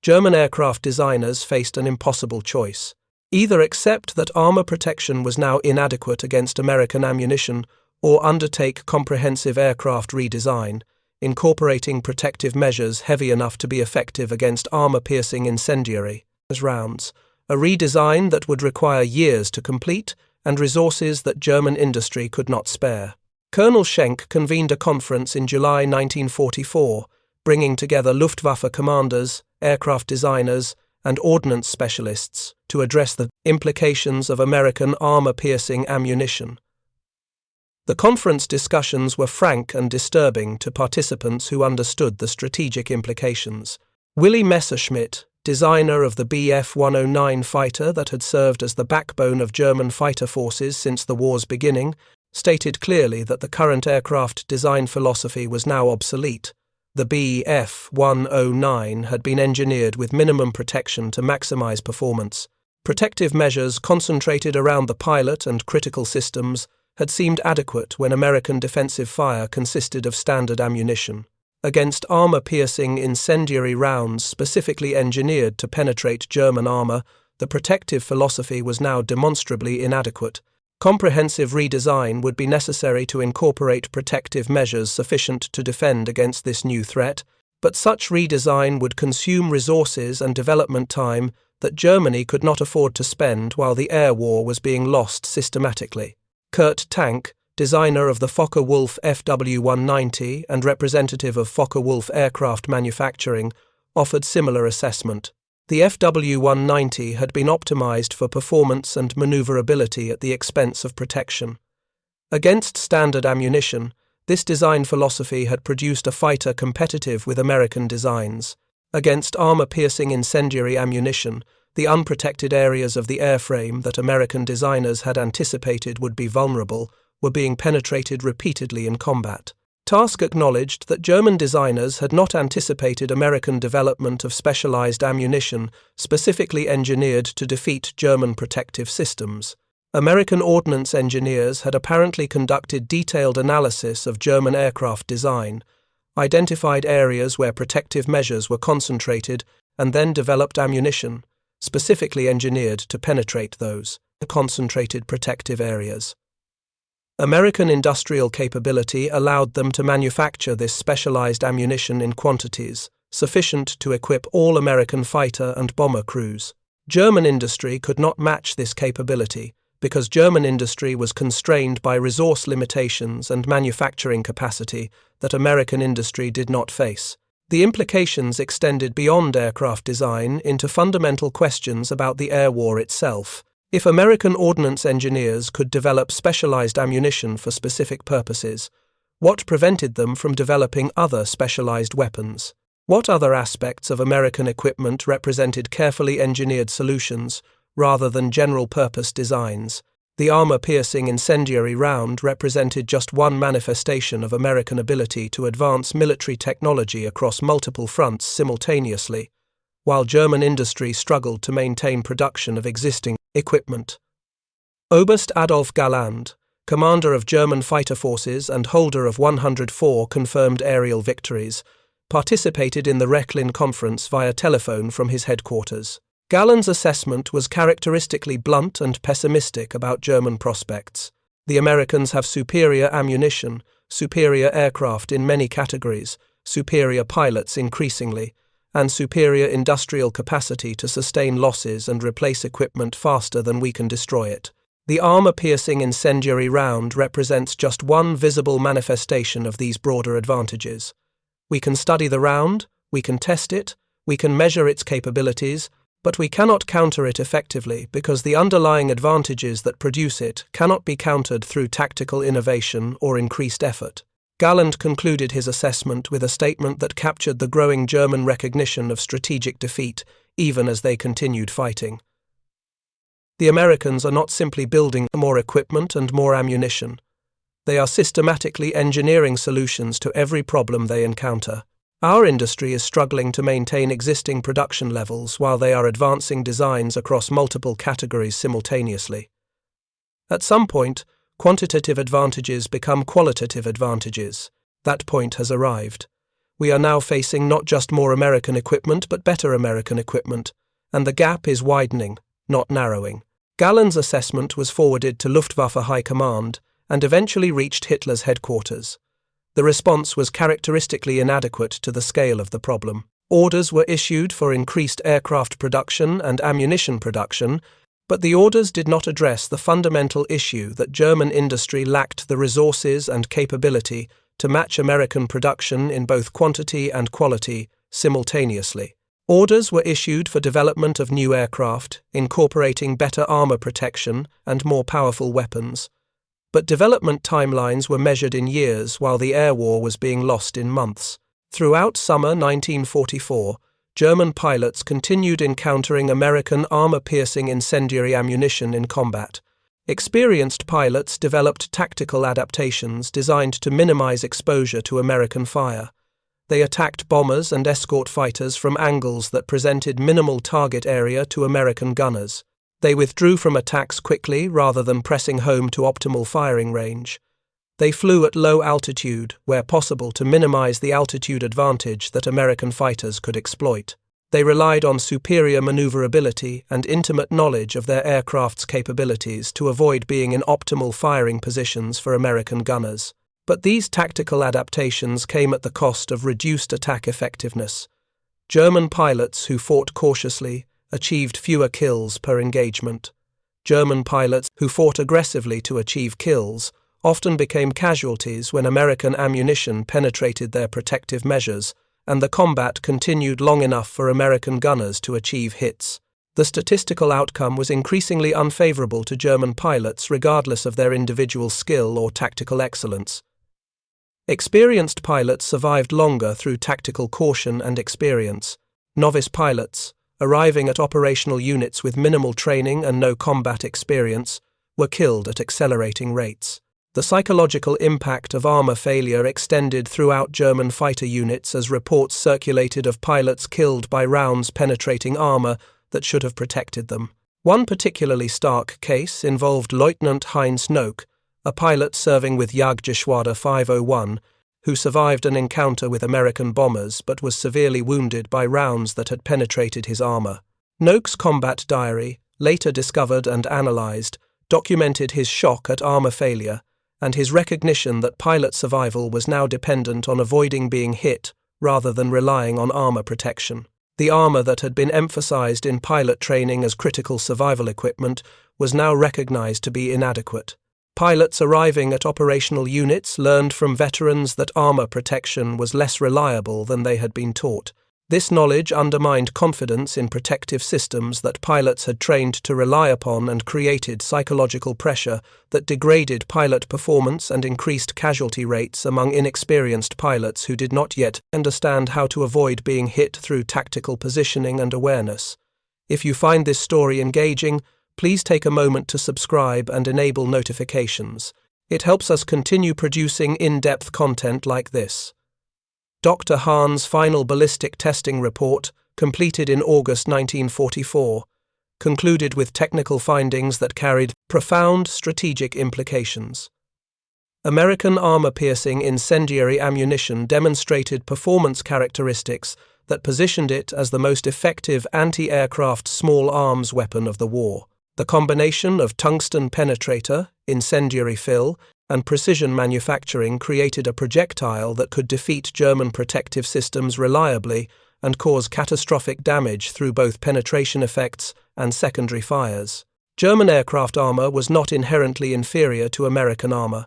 German aircraft designers faced an impossible choice. Either accept that armor protection was now inadequate against American ammunition or undertake comprehensive aircraft redesign, incorporating protective measures heavy enough to be effective against armor-piercing incendiary rounds, a redesign that would require years to complete and resources that German industry could not spare. Colonel Schenck convened a conference in July 1944, bringing together Luftwaffe commanders, aircraft designers, and ordnance specialists to address the implications of American armor-piercing ammunition. The conference discussions were frank and disturbing to participants who understood the strategic implications. Willy Messerschmitt, designer of the Bf-109 fighter that had served as the backbone of German fighter forces since the war's beginning, stated clearly that the current aircraft design philosophy was now obsolete. The Bf-109 had been engineered with minimum protection to maximize performance. Protective measures concentrated around the pilot and critical systems had seemed adequate when American defensive fire consisted of standard ammunition. Against armor-piercing incendiary rounds specifically engineered to penetrate German armor, the protective philosophy was now demonstrably inadequate. Comprehensive redesign would be necessary to incorporate protective measures sufficient to defend against this new threat, but such redesign would consume resources and development time that Germany could not afford to spend while the air war was being lost systematically. Kurt Tank, designer of the Focke-Wulf FW-190 and representative of Focke-Wulf aircraft manufacturing, offered similar assessment. The FW-190 had been optimized for performance and maneuverability at the expense of protection. Against standard ammunition, this design philosophy had produced a fighter competitive with American designs. Against armor-piercing incendiary ammunition, the unprotected areas of the airframe that American designers had anticipated would be vulnerable were being penetrated repeatedly in combat. Task acknowledged that German designers had not anticipated American development of specialized ammunition specifically engineered to defeat German protective systems. American ordnance engineers had apparently conducted detailed analysis of German aircraft design, identified areas where protective measures were concentrated, and then developed ammunition, specifically engineered to penetrate those concentrated protective areas. American industrial capability allowed them to manufacture this specialized ammunition in quantities sufficient to equip all American fighter and bomber crews. German industry could not match this capability because German industry was constrained by resource limitations and manufacturing capacity that American industry did not face. The implications extended beyond aircraft design into fundamental questions about the air war itself. If American ordnance engineers could develop specialized ammunition for specific purposes, what prevented them from developing other specialized weapons? What other aspects of American equipment represented carefully engineered solutions rather than general-purpose designs? The armor-piercing incendiary round represented just one manifestation of American ability to advance military technology across multiple fronts simultaneously, while German industry struggled to maintain production of existing equipment. Oberst Adolf Galland, commander of German fighter forces and holder of 104 confirmed aerial victories, participated in the Rechlin conference via telephone from his headquarters. Galland's assessment was characteristically blunt and pessimistic about German prospects. The Americans have superior ammunition, superior aircraft in many categories, superior pilots increasingly, and superior industrial capacity to sustain losses and replace equipment faster than we can destroy it. The armor-piercing incendiary round represents just one visible manifestation of these broader advantages. We can study the round, we can test it, we can measure its capabilities, but we cannot counter it effectively because the underlying advantages that produce it cannot be countered through tactical innovation or increased effort. Galland concluded his assessment with a statement that captured the growing German recognition of strategic defeat even as they continued fighting. The Americans are not simply building more equipment and more ammunition. They are systematically engineering solutions to every problem they encounter. Our industry is struggling to maintain existing production levels while they are advancing designs across multiple categories simultaneously. At some point, quantitative advantages become qualitative advantages. That point has arrived. We are now facing not just more American equipment but better American equipment, and the gap is widening, not narrowing. Galland's assessment was forwarded to Luftwaffe High Command and eventually reached Hitler's headquarters. The response was characteristically inadequate to the scale of the problem. Orders were issued for increased aircraft production and ammunition production, but the orders did not address the fundamental issue that German industry lacked the resources and capability to match American production in both quantity and quality simultaneously. Orders were issued for development of new aircraft, incorporating better armor protection and more powerful weapons. But development timelines were measured in years while the air war was being lost in months. Throughout summer 1944, German pilots continued encountering American armor-piercing incendiary ammunition in combat. Experienced pilots developed tactical adaptations designed to minimize exposure to American fire. They attacked bombers and escort fighters from angles that presented minimal target area to American gunners. They withdrew from attacks quickly rather than pressing home to optimal firing range. They flew at low altitude, where possible, to minimize the altitude advantage that American fighters could exploit. They relied on superior maneuverability and intimate knowledge of their aircraft's capabilities to avoid being in optimal firing positions for American gunners. But these tactical adaptations came at the cost of reduced attack effectiveness. German pilots who fought cautiously achieved fewer kills per engagement. German pilots who fought aggressively to achieve kills often became casualties when American ammunition penetrated their protective measures, and the combat continued long enough for American gunners to achieve hits. The statistical outcome was increasingly unfavorable to German pilots regardless of their individual skill or tactical excellence. Experienced pilots survived longer through tactical caution and experience. Novice pilots, arriving at operational units with minimal training and no combat experience, were killed at accelerating rates. The psychological impact of armor failure extended throughout German fighter units as reports circulated of pilots killed by rounds penetrating armor that should have protected them. One particularly stark case involved Lieutenant Heinz Nock, a pilot serving with Jagdgeschwader 501, who survived an encounter with American bombers but was severely wounded by rounds that had penetrated his armor. Noak's combat diary, later discovered and analyzed, documented his shock at armor failure and his recognition that pilot survival was now dependent on avoiding being hit rather than relying on armor protection. The armor that had been emphasized in pilot training as critical survival equipment was now recognized to be inadequate. Pilots arriving at operational units learned from veterans that armor protection was less reliable than they had been taught. This knowledge undermined confidence in protective systems that pilots had trained to rely upon and created psychological pressure that degraded pilot performance and increased casualty rates among inexperienced pilots who did not yet understand how to avoid being hit through tactical positioning and awareness. If you find this story engaging, please take a moment to subscribe and enable notifications. It helps us continue producing in-depth content like this. Dr. Hahn's final ballistic testing report, completed in August 1944, concluded with technical findings that carried profound strategic implications. American armor-piercing incendiary ammunition demonstrated performance characteristics that positioned it as the most effective anti-aircraft small arms weapon of the war. The combination of tungsten penetrator, incendiary fill, and precision manufacturing created a projectile that could defeat German protective systems reliably and cause catastrophic damage through both penetration effects and secondary fires. German aircraft armor was not inherently inferior to American armor.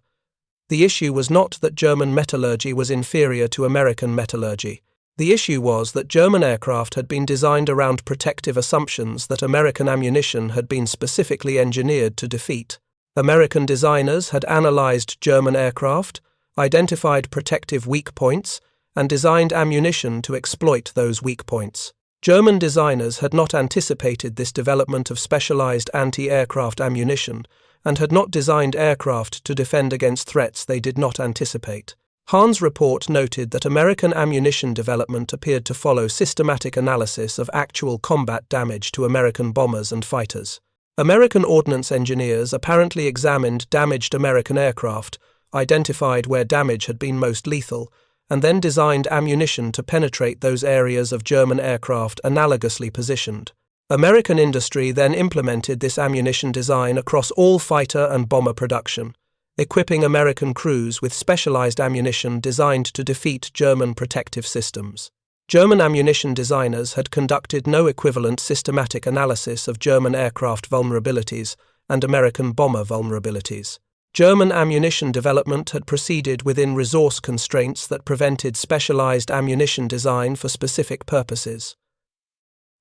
The issue was not that German metallurgy was inferior to American metallurgy. The issue was that German aircraft had been designed around protective assumptions that American ammunition had been specifically engineered to defeat. American designers had analyzed German aircraft, identified protective weak points, and designed ammunition to exploit those weak points. German designers had not anticipated this development of specialized anti-aircraft ammunition and had not designed aircraft to defend against threats they did not anticipate. Hahn's report noted that American ammunition development appeared to follow systematic analysis of actual combat damage to American bombers and fighters. American ordnance engineers apparently examined damaged American aircraft, identified where damage had been most lethal, and then designed ammunition to penetrate those areas of German aircraft analogously positioned. American industry then implemented this ammunition design across all fighter and bomber production, equipping American crews with specialized ammunition designed to defeat German protective systems. German ammunition designers had conducted no equivalent systematic analysis of German aircraft vulnerabilities and American bomber vulnerabilities. German ammunition development had proceeded within resource constraints that prevented specialized ammunition design for specific purposes.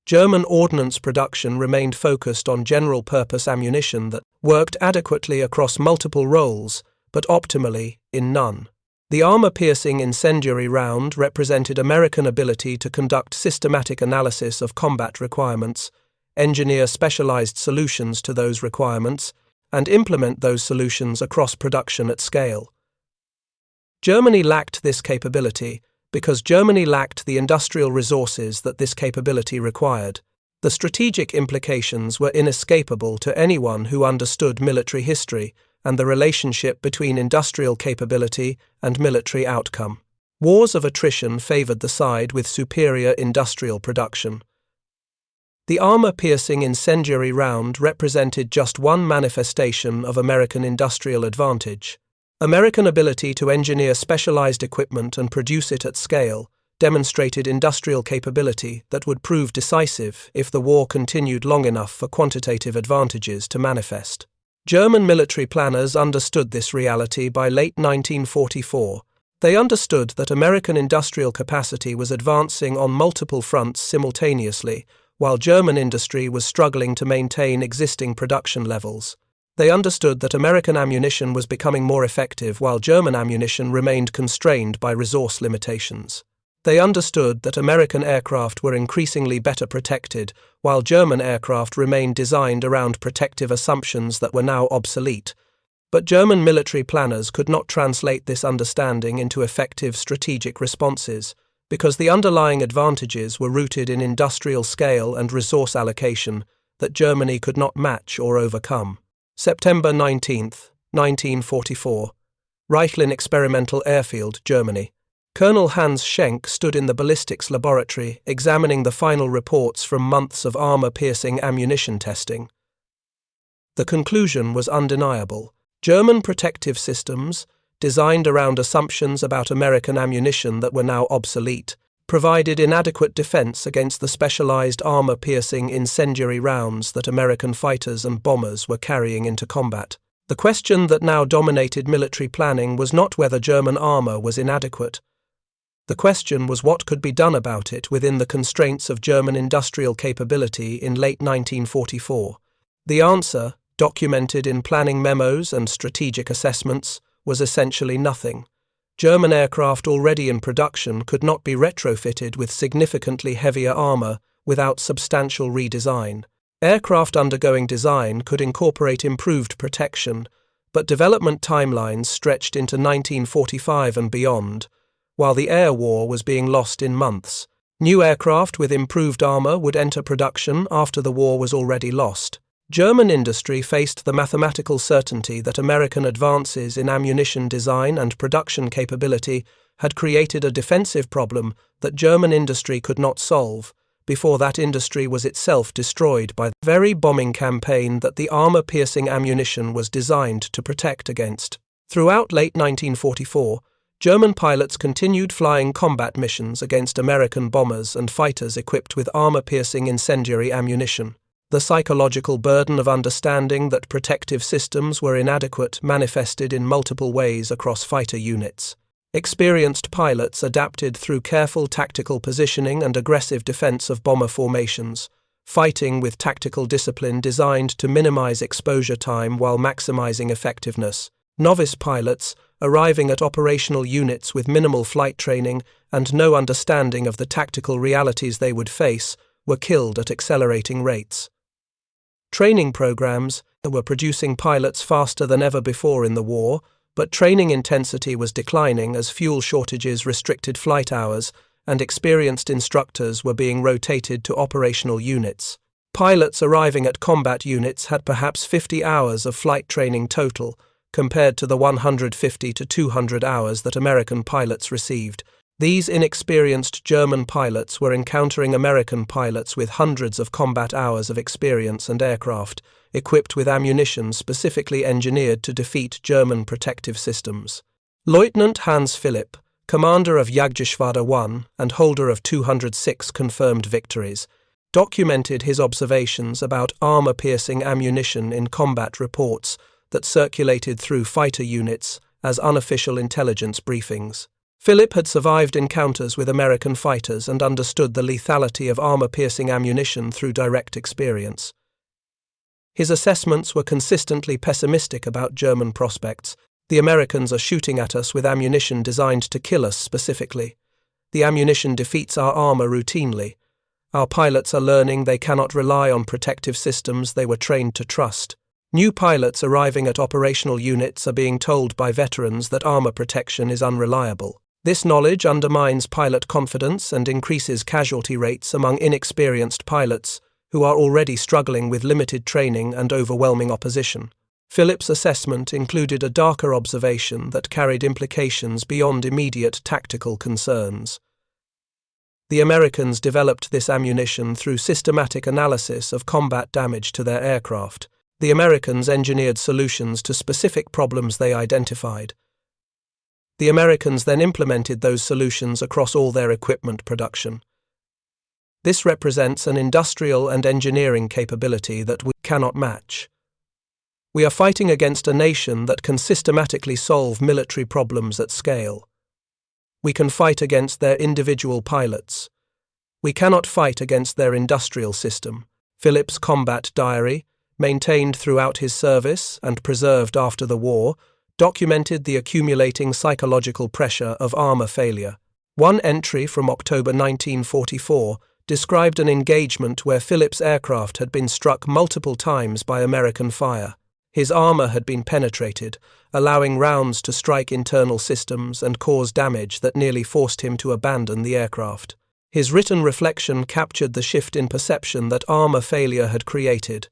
German ordnance production remained focused on general-purpose ammunition that worked adequately across multiple roles, but optimally in none. The armor-piercing incendiary round represented American ability to conduct systematic analysis of combat requirements, engineer specialized solutions to those requirements, and implement those solutions across production at scale. Germany lacked this capability because Germany lacked the industrial resources that this capability required. The strategic implications were inescapable to anyone who understood military history and the relationship between industrial capability and military outcome. Wars of attrition favored the side with superior industrial production. The armor-piercing incendiary round represented just one manifestation of American industrial advantage. American ability to engineer specialized equipment and produce it at scale demonstrated industrial capability that would prove decisive if the war continued long enough for quantitative advantages to manifest. German military planners understood this reality by late 1944. They understood that American industrial capacity was advancing on multiple fronts simultaneously, while German industry was struggling to maintain existing production levels. They understood that American ammunition was becoming more effective while German ammunition remained constrained by resource limitations. They understood that American aircraft were increasingly better protected, while German aircraft remained designed around protective assumptions that were now obsolete. But German military planners could not translate this understanding into effective strategic responses, because the underlying advantages were rooted in industrial scale and resource allocation that Germany could not match or overcome. September 19, 1944. Rechlin Experimental Airfield, Germany. Colonel Hans Schenck stood in the ballistics laboratory examining the final reports from months of armor-piercing ammunition testing. The conclusion was undeniable. German protective systems, designed around assumptions about American ammunition that were now obsolete, provided inadequate defense against the specialized armor-piercing incendiary rounds that American fighters and bombers were carrying into combat. The question that now dominated military planning was not whether German armor was inadequate, The question was what could be done about it within the constraints of German industrial capability in late 1944. The answer, documented in planning memos and strategic assessments, was essentially nothing. German aircraft already in production could not be retrofitted with significantly heavier armor without substantial redesign. Aircraft undergoing design could incorporate improved protection, but development timelines stretched into 1945 and beyond, while the air war was being lost in months. New aircraft with improved armor would enter production after the war was already lost. German industry faced the mathematical certainty that American advances in ammunition design and production capability had created a defensive problem that German industry could not solve, before that industry was itself destroyed by the very bombing campaign that the armor-piercing ammunition was designed to protect against. Throughout late 1944, German pilots continued flying combat missions against American bombers and fighters equipped with armor-piercing incendiary ammunition. The psychological burden of understanding that protective systems were inadequate manifested in multiple ways across fighter units. Experienced pilots adapted through careful tactical positioning and aggressive defense of bomber formations, fighting with tactical discipline designed to minimize exposure time while maximizing effectiveness. Novice pilots, arriving at operational units with minimal flight training and no understanding of the tactical realities they would face, were killed at accelerating rates. Training programs were producing pilots faster than ever before in the war, but training intensity was declining as fuel shortages restricted flight hours and experienced instructors were being rotated to operational units. Pilots arriving at combat units had perhaps 50 hours of flight training total, compared to the 150 to 200 hours that American pilots received. These inexperienced German pilots were encountering American pilots with hundreds of combat hours of experience and aircraft, equipped with ammunition specifically engineered to defeat German protective systems. Lieutenant Hans Philipp, commander of Jagdgeschwader 1 and holder of 206 confirmed victories, documented his observations about armor-piercing ammunition in combat reports that circulated through fighter units as unofficial intelligence briefings. Philipp had survived encounters with American fighters and understood the lethality of armor-piercing ammunition through direct experience. His assessments were consistently pessimistic about German prospects. The Americans are shooting at us with ammunition designed to kill us specifically. The ammunition defeats our armor routinely. Our pilots are learning they cannot rely on protective systems they were trained to trust. New pilots arriving at operational units are being told by veterans that armor protection is unreliable. This knowledge undermines pilot confidence and increases casualty rates among inexperienced pilots who are already struggling with limited training and overwhelming opposition. Philipp's assessment included a darker observation that carried implications beyond immediate tactical concerns. The Americans developed this ammunition through systematic analysis of combat damage to their aircraft. The Americans engineered solutions to specific problems they identified. The Americans then implemented those solutions across all their equipment production. This represents an industrial and engineering capability that we cannot match. We are fighting against a nation that can systematically solve military problems at scale. We can fight against their individual pilots. We cannot fight against their industrial system. Philipp's combat diary, maintained throughout his service and preserved after the war, documented the accumulating psychological pressure of armor failure. One entry from October 1944 described an engagement where Philipp's aircraft had been struck multiple times by American fire. His armor had been penetrated, allowing rounds to strike internal systems and cause damage that nearly forced him to abandon the aircraft. His written reflection captured the shift in perception that armor failure had created.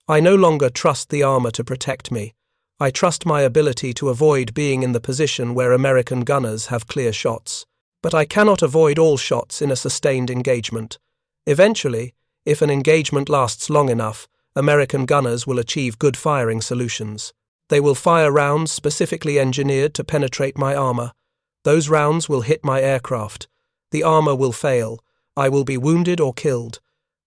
I no longer trust the armor to protect me. I trust my ability to avoid being in the position where American gunners have clear shots. But I cannot avoid all shots in a sustained engagement. Eventually, if an engagement lasts long enough, American gunners will achieve good firing solutions. They will fire rounds specifically engineered to penetrate my armor. Those rounds will hit my aircraft. The armor will fail. I will be wounded or killed.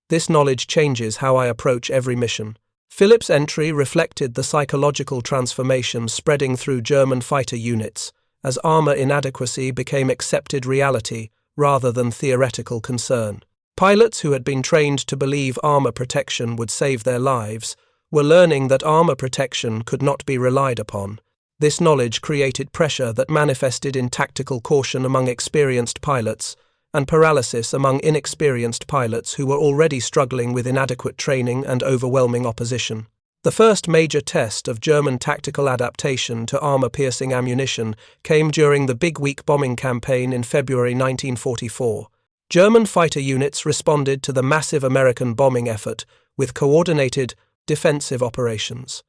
This knowledge changes how I approach every mission. Philipp's entry reflected the psychological transformation spreading through German fighter units as armor inadequacy became accepted reality rather than theoretical concern. Pilots who had been trained to believe armor protection would save their lives were learning that armor protection could not be relied upon. This knowledge created pressure that manifested in tactical caution among experienced pilots and paralysis among inexperienced pilots who were already struggling with inadequate training and overwhelming opposition. The first major test of German tactical adaptation to armor-piercing ammunition came during the Big Week bombing campaign in February 1944. German fighter units responded to the massive American bombing effort with coordinated defensive operations.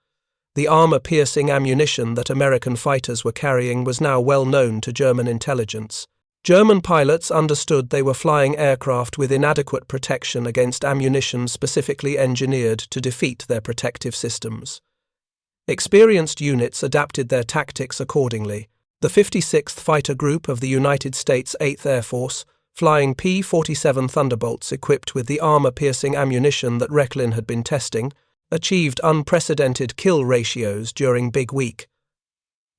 The armor-piercing ammunition that American fighters were carrying was now well known to German intelligence. German pilots understood they were flying aircraft with inadequate protection against ammunition specifically engineered to defeat their protective systems. Experienced units adapted their tactics accordingly. The 56th Fighter Group of the United States 8th Air Force, flying P-47 Thunderbolts equipped with the armor-piercing ammunition that Rechlin had been testing, achieved unprecedented kill ratios during Big Week.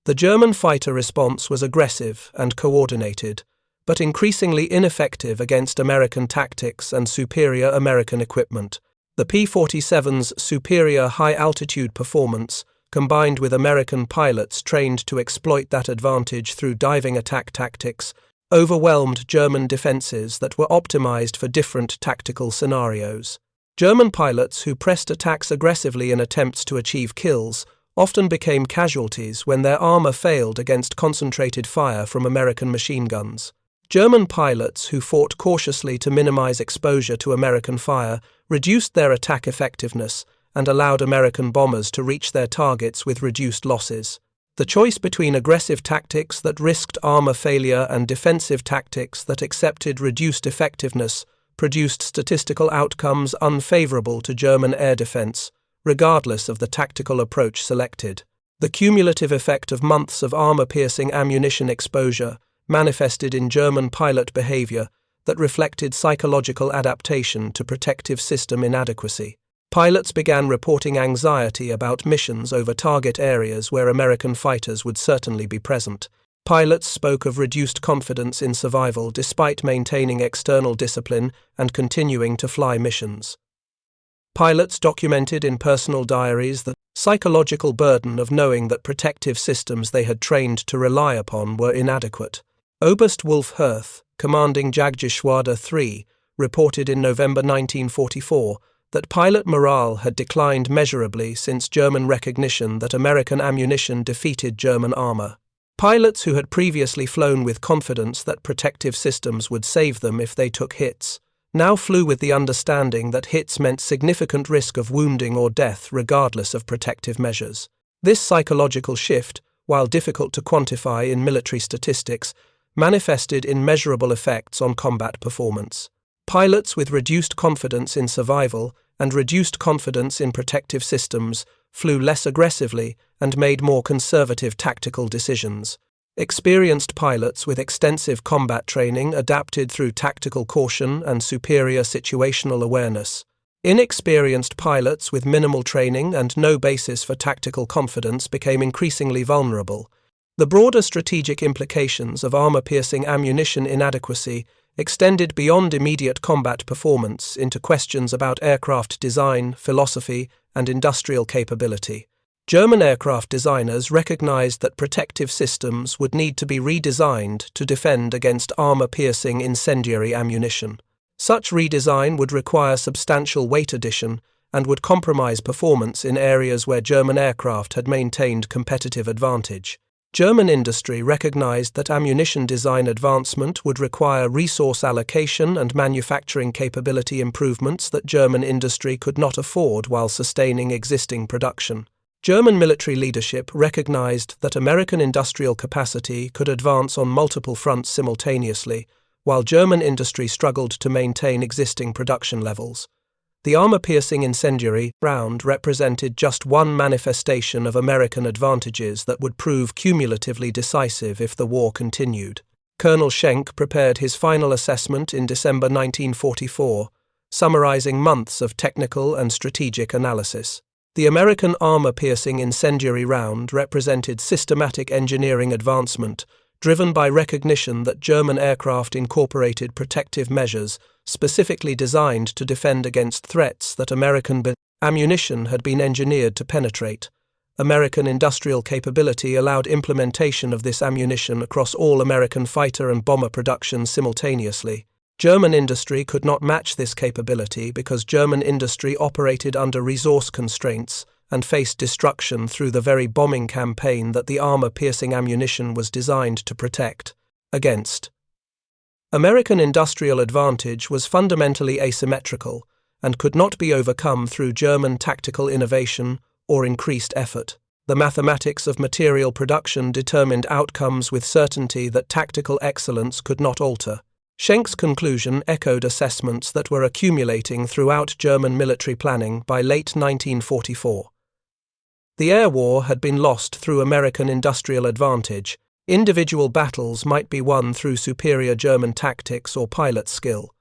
The German fighter response was aggressive and coordinated, but increasingly ineffective against American tactics and superior American equipment. The P-47's superior high-altitude performance, combined with American pilots trained to exploit that advantage through diving attack tactics, overwhelmed German defenses that were optimized for different tactical scenarios. German pilots who pressed attacks aggressively in attempts to achieve kills often became casualties when their armor failed against concentrated fire from American machine guns. German pilots who fought cautiously to minimize exposure to American fire reduced their attack effectiveness and allowed American bombers to reach their targets with reduced losses. The choice between aggressive tactics that risked armor failure and defensive tactics that accepted reduced effectiveness produced statistical outcomes unfavorable to German air defense, regardless of the tactical approach selected. The cumulative effect of months of armor-piercing ammunition exposure manifested in German pilot behavior that reflected psychological adaptation to protective system inadequacy. Pilots began reporting anxiety about missions over target areas where American fighters would certainly be present. Pilots spoke of reduced confidence in survival despite maintaining external discipline and continuing to fly missions. Pilots documented in personal diaries the psychological burden of knowing that protective systems they had trained to rely upon were inadequate. Oberst Wolf Hirth, commanding Jagdgeschwader 3, reported in November 1944 that pilot morale had declined measurably since German recognition that American ammunition defeated German armor. Pilots who had previously flown with confidence that protective systems would save them if they took hits now flew with the understanding that hits meant significant risk of wounding or death regardless of protective measures. This psychological shift, while difficult to quantify in military statistics, manifested in measurable effects on combat performance. Pilots with reduced confidence in survival and reduced confidence in protective systems flew less aggressively and made more conservative tactical decisions. Experienced pilots with extensive combat training adapted through tactical caution and superior situational awareness. Inexperienced pilots with minimal training and no basis for tactical confidence became increasingly vulnerable. The broader strategic implications of armor-piercing ammunition inadequacy extended beyond immediate combat performance into questions about aircraft design, philosophy, and industrial capability. German aircraft designers recognized that protective systems would need to be redesigned to defend against armor-piercing incendiary ammunition. Such redesign would require substantial weight addition and would compromise performance in areas where German aircraft had maintained competitive advantage. German industry recognized that ammunition design advancement would require resource allocation and manufacturing capability improvements that German industry could not afford while sustaining existing production. German military leadership recognized that American industrial capacity could advance on multiple fronts simultaneously, while German industry struggled to maintain existing production levels. The armor-piercing incendiary round represented just one manifestation of American advantages that would prove cumulatively decisive if the war continued. Colonel Schenck prepared his final assessment in December 1944, summarizing months of technical and strategic analysis. The American armor-piercing incendiary round represented systematic engineering advancement driven by recognition that German aircraft incorporated protective measures specifically designed to defend against threats that American ammunition had been engineered to penetrate. American industrial capability allowed implementation of this ammunition across all American fighter and bomber production simultaneously. German industry could not match this capability because German industry operated under resource constraints and faced destruction through the very bombing campaign that the armor-piercing ammunition was designed to protect against. American industrial advantage was fundamentally asymmetrical and could not be overcome through German tactical innovation or increased effort. The mathematics of material production determined outcomes with certainty that tactical excellence could not alter. Schenck's conclusion echoed assessments that were accumulating throughout German military planning by late 1944. The air war had been lost through American industrial advantage. Individual battles might be won through superior German tactics or pilot skill.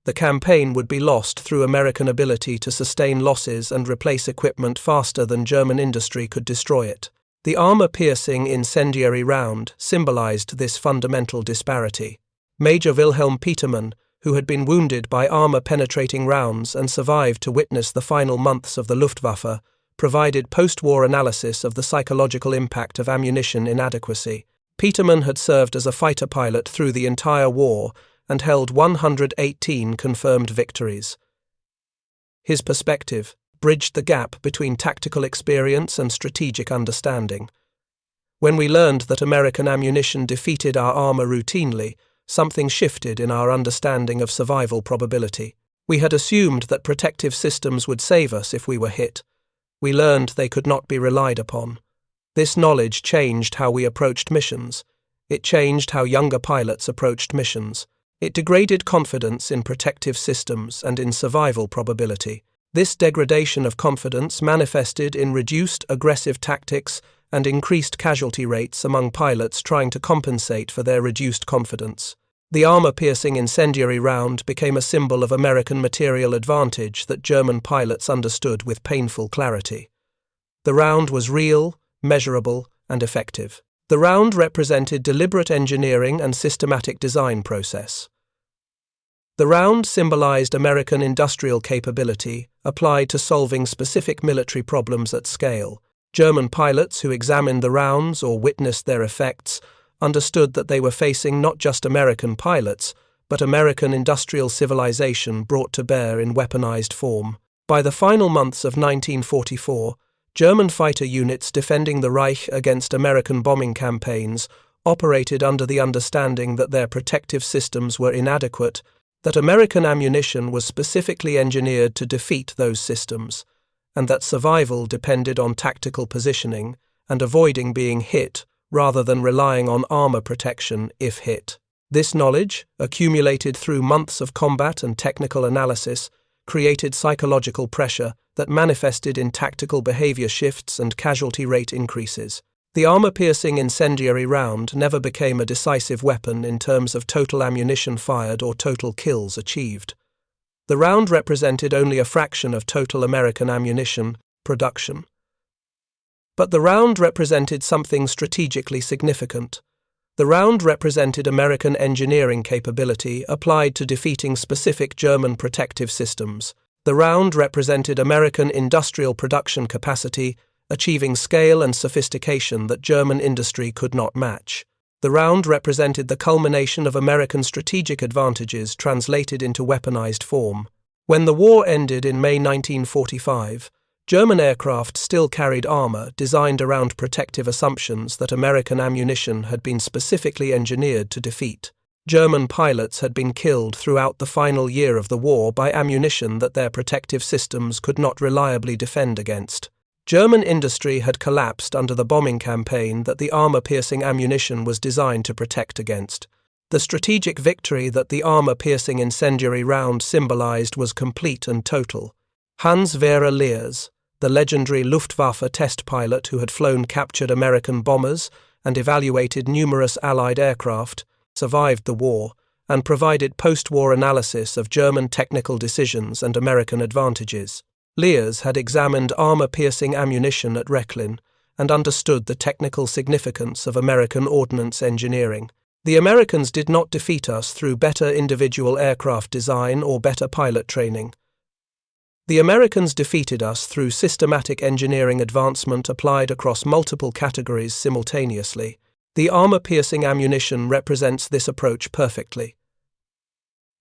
The campaign would be lost through American ability to sustain losses and replace equipment faster than German industry could destroy it. The armor-piercing incendiary round symbolized this fundamental disparity. Major Wilhelm Petermann, who had been wounded by armor-penetrating rounds and survived to witness the final months of the Luftwaffe, provided post-war analysis of the psychological impact of ammunition inadequacy. Petermann had served as a fighter pilot through the entire war and held 118 confirmed victories. His perspective bridged the gap between tactical experience and strategic understanding. When we learned that American ammunition defeated our armor routinely, something shifted in our understanding of survival probability. We had assumed that protective systems would save us if we were hit. We learned they could not be relied upon. This knowledge changed how we approached missions. It changed how younger pilots approached missions. It degraded confidence in protective systems and in survival probability. This degradation of confidence manifested in reduced aggressive tactics and increased casualty rates among pilots trying to compensate for their reduced confidence. The armor-piercing incendiary round became a symbol of American material advantage that German pilots understood with painful clarity. The round was real, measurable, and effective. The round represented deliberate engineering and systematic design process. The round symbolized American industrial capability applied to solving specific military problems at scale. German pilots who examined the rounds or witnessed their effects understood that they were facing not just American pilots, but American industrial civilization brought to bear in weaponized form. By the final months of 1944, German fighter units defending the Reich against American bombing campaigns operated under the understanding that their protective systems were inadequate, that American ammunition was specifically engineered to defeat those systems, and that survival depended on tactical positioning and avoiding being hit rather than relying on armor protection if hit. This knowledge, accumulated through months of combat and technical analysis, created psychological pressure that manifested in tactical behavior shifts and casualty rate increases. The armor-piercing incendiary round never became a decisive weapon in terms of total ammunition fired or total kills achieved. The round represented only a fraction of total American ammunition production. But the round represented something strategically significant. The round represented American engineering capability applied to defeating specific German protective systems. The round represented American industrial production capacity, achieving scale and sophistication that German industry could not match. The round represented the culmination of American strategic advantages translated into weaponized form. When the war ended in May 1945, German aircraft still carried armor designed around protective assumptions that American ammunition had been specifically engineered to defeat. German pilots had been killed throughout the final year of the war by ammunition that their protective systems could not reliably defend against. German industry had collapsed under the bombing campaign that the armor-piercing ammunition was designed to protect against. The strategic victory that the armor-piercing incendiary round symbolized was complete and total. Hans Vera Leers, the legendary Luftwaffe test pilot who had flown captured American bombers and evaluated numerous Allied aircraft, survived the war and provided post-war analysis of German technical decisions and American advantages. Leers had examined armor-piercing ammunition at Rechlin and understood the technical significance of American ordnance engineering. The Americans did not defeat us through better individual aircraft design or better pilot training. The Americans defeated us through systematic engineering advancement applied across multiple categories simultaneously. The armor-piercing ammunition represents this approach perfectly.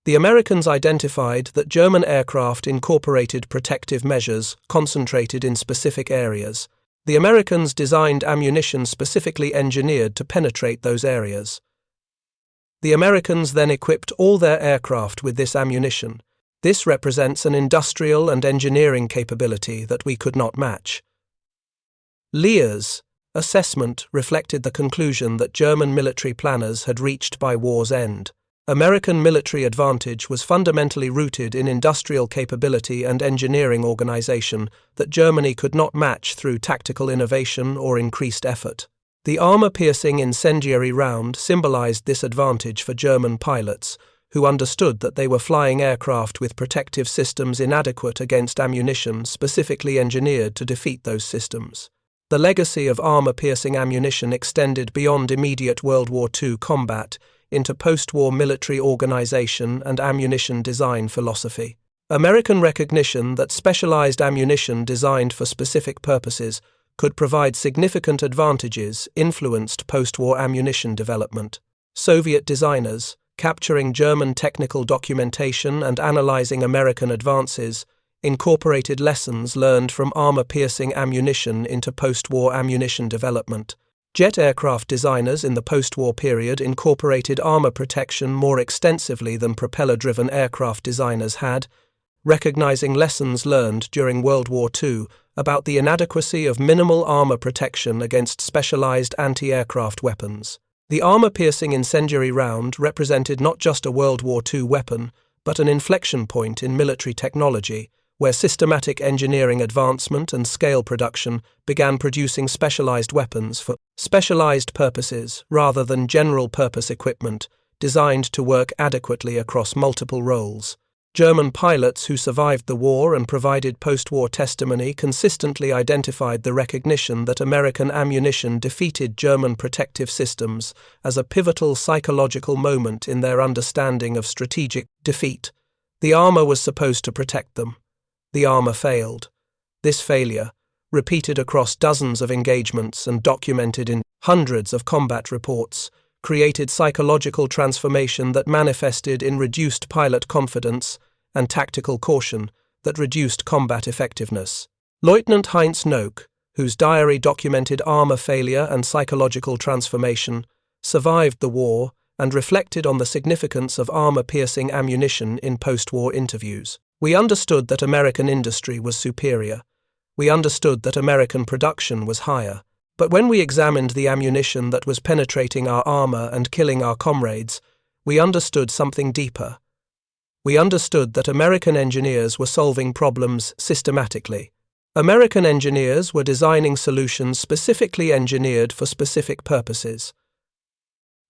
The Americans identified that German aircraft incorporated protective measures concentrated in specific areas. The Americans designed ammunition specifically engineered to penetrate those areas. The Americans then equipped all their aircraft with this ammunition. This represents an industrial and engineering capability that we could not match. Lear's assessment reflected the conclusion that German military planners had reached by war's end. American military advantage was fundamentally rooted in industrial capability and engineering organization that Germany could not match through tactical innovation or increased effort. The armor-piercing incendiary round symbolized this advantage for German pilots, who understood that they were flying aircraft with protective systems inadequate against ammunition specifically engineered to defeat those systems. The legacy of armor-piercing ammunition extended beyond immediate World War II combat into post-war military organization and ammunition design philosophy. American recognition that specialized ammunition designed for specific purposes could provide significant advantages influenced post-war ammunition development. Soviet designers, capturing German technical documentation and analyzing American advances, incorporated lessons learned from armor-piercing ammunition into post-war ammunition development. Jet aircraft designers in the post-war period incorporated armor protection more extensively than propeller-driven aircraft designers had, recognizing lessons learned during World War II about the inadequacy of minimal armor protection against specialized anti-aircraft weapons. The armor-piercing incendiary round represented not just a World War II weapon, but an inflection point in military technology, where systematic engineering advancement and scale production began producing specialized weapons for specialized purposes rather than general-purpose equipment designed to work adequately across multiple roles. German pilots who survived the war and provided post-war testimony consistently identified the recognition that American ammunition defeated German protective systems as a pivotal psychological moment in their understanding of strategic defeat. The armor was supposed to protect them. The armor failed. This failure, repeated across dozens of engagements and documented in hundreds of combat reports, created psychological transformation that manifested in reduced pilot confidence and tactical caution that reduced combat effectiveness. Lieutenant Heinz Nock, whose diary documented armor failure and psychological transformation, survived the war and reflected on the significance of armor-piercing ammunition in post-war interviews. We understood that American industry was superior. We understood that American production was higher. But when we examined the ammunition that was penetrating our armor and killing our comrades, we understood something deeper. We understood that American engineers were solving problems systematically. American engineers were designing solutions specifically engineered for specific purposes.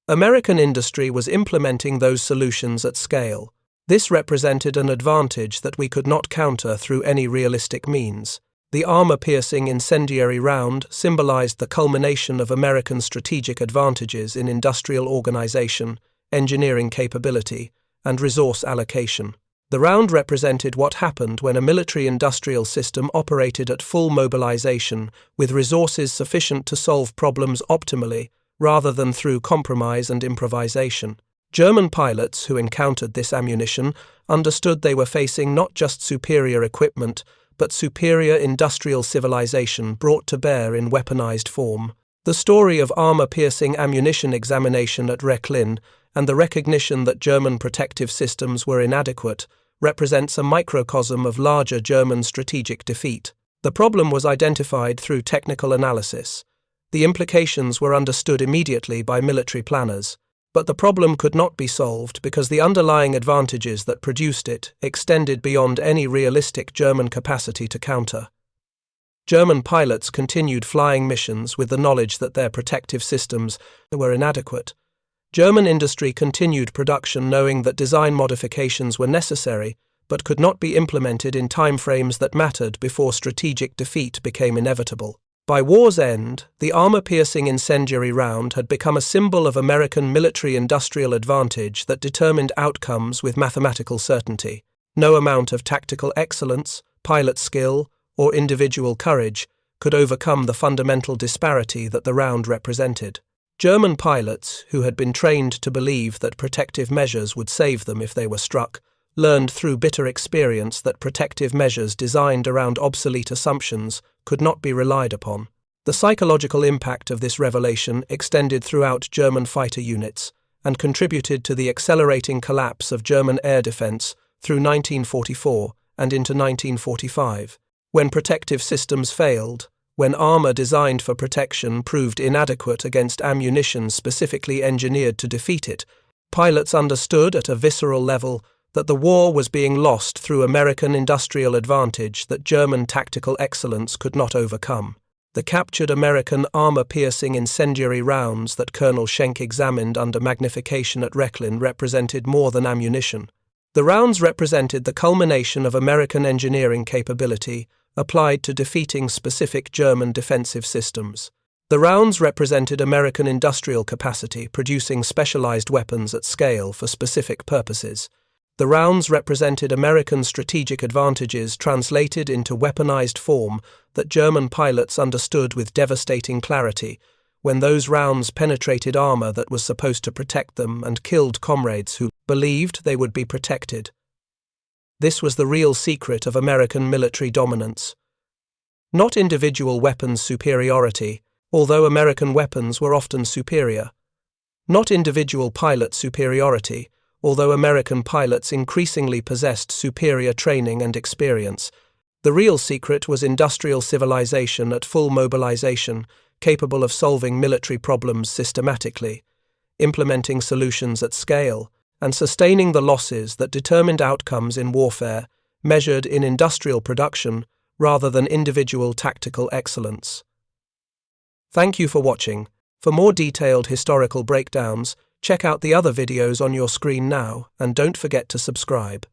American industry was implementing those solutions at scale. This represented an advantage that we could not counter through any realistic means. The armor-piercing incendiary round symbolized the culmination of American strategic advantages in industrial organization, engineering capability, and resource allocation. The round represented what happened when a military-industrial system operated at full mobilization with resources sufficient to solve problems optimally rather than through compromise and improvisation. German pilots who encountered this ammunition understood they were facing not just superior equipment, but superior industrial civilization brought to bear in weaponized form. The story of armor-piercing ammunition examination at Rechlin and the recognition that German protective systems were inadequate represents a microcosm of larger German strategic defeat. The problem was identified through technical analysis. The implications were understood immediately by military planners. But the problem could not be solved because the underlying advantages that produced it extended beyond any realistic German capacity to counter. German pilots continued flying missions with the knowledge that their protective systems were inadequate. German industry continued production knowing that design modifications were necessary but could not be implemented in timeframes that mattered before strategic defeat became inevitable. By war's end, the armor-piercing incendiary round had become a symbol of American military-industrial advantage that determined outcomes with mathematical certainty. No amount of tactical excellence, pilot skill, or individual courage could overcome the fundamental disparity that the round represented. German pilots, who had been trained to believe that protective measures would save them if they were struck, learned through bitter experience that protective measures designed around obsolete assumptions could not be relied upon. The psychological impact of this revelation extended throughout German fighter units and contributed to the accelerating collapse of German air defense through 1944 and into 1945. When protective systems failed, when armor designed for protection proved inadequate against ammunition specifically engineered to defeat it, pilots understood at a visceral level that the war was being lost through American industrial advantage that German tactical excellence could not overcome. The captured American armor-piercing incendiary rounds that Colonel Schenck examined under magnification at Rechlin represented more than ammunition. The rounds represented the culmination of American engineering capability applied to defeating specific German defensive systems. The rounds represented American industrial capacity producing specialized weapons at scale for specific purposes. The rounds represented American strategic advantages translated into weaponized form that German pilots understood with devastating clarity when those rounds penetrated armor that was supposed to protect them and killed comrades who believed they would be protected. This was the real secret of American military dominance. Not individual weapons superiority, although American weapons were often superior. Not individual pilot superiority, although American pilots increasingly possessed superior training and experience. The real secret was industrial civilization at full mobilization, capable of solving military problems systematically, implementing solutions at scale, and sustaining the losses that determined outcomes in warfare, measured in industrial production rather than individual tactical excellence. Thank you for watching. For more detailed historical breakdowns, check out the other videos on your screen now, and don't forget to subscribe.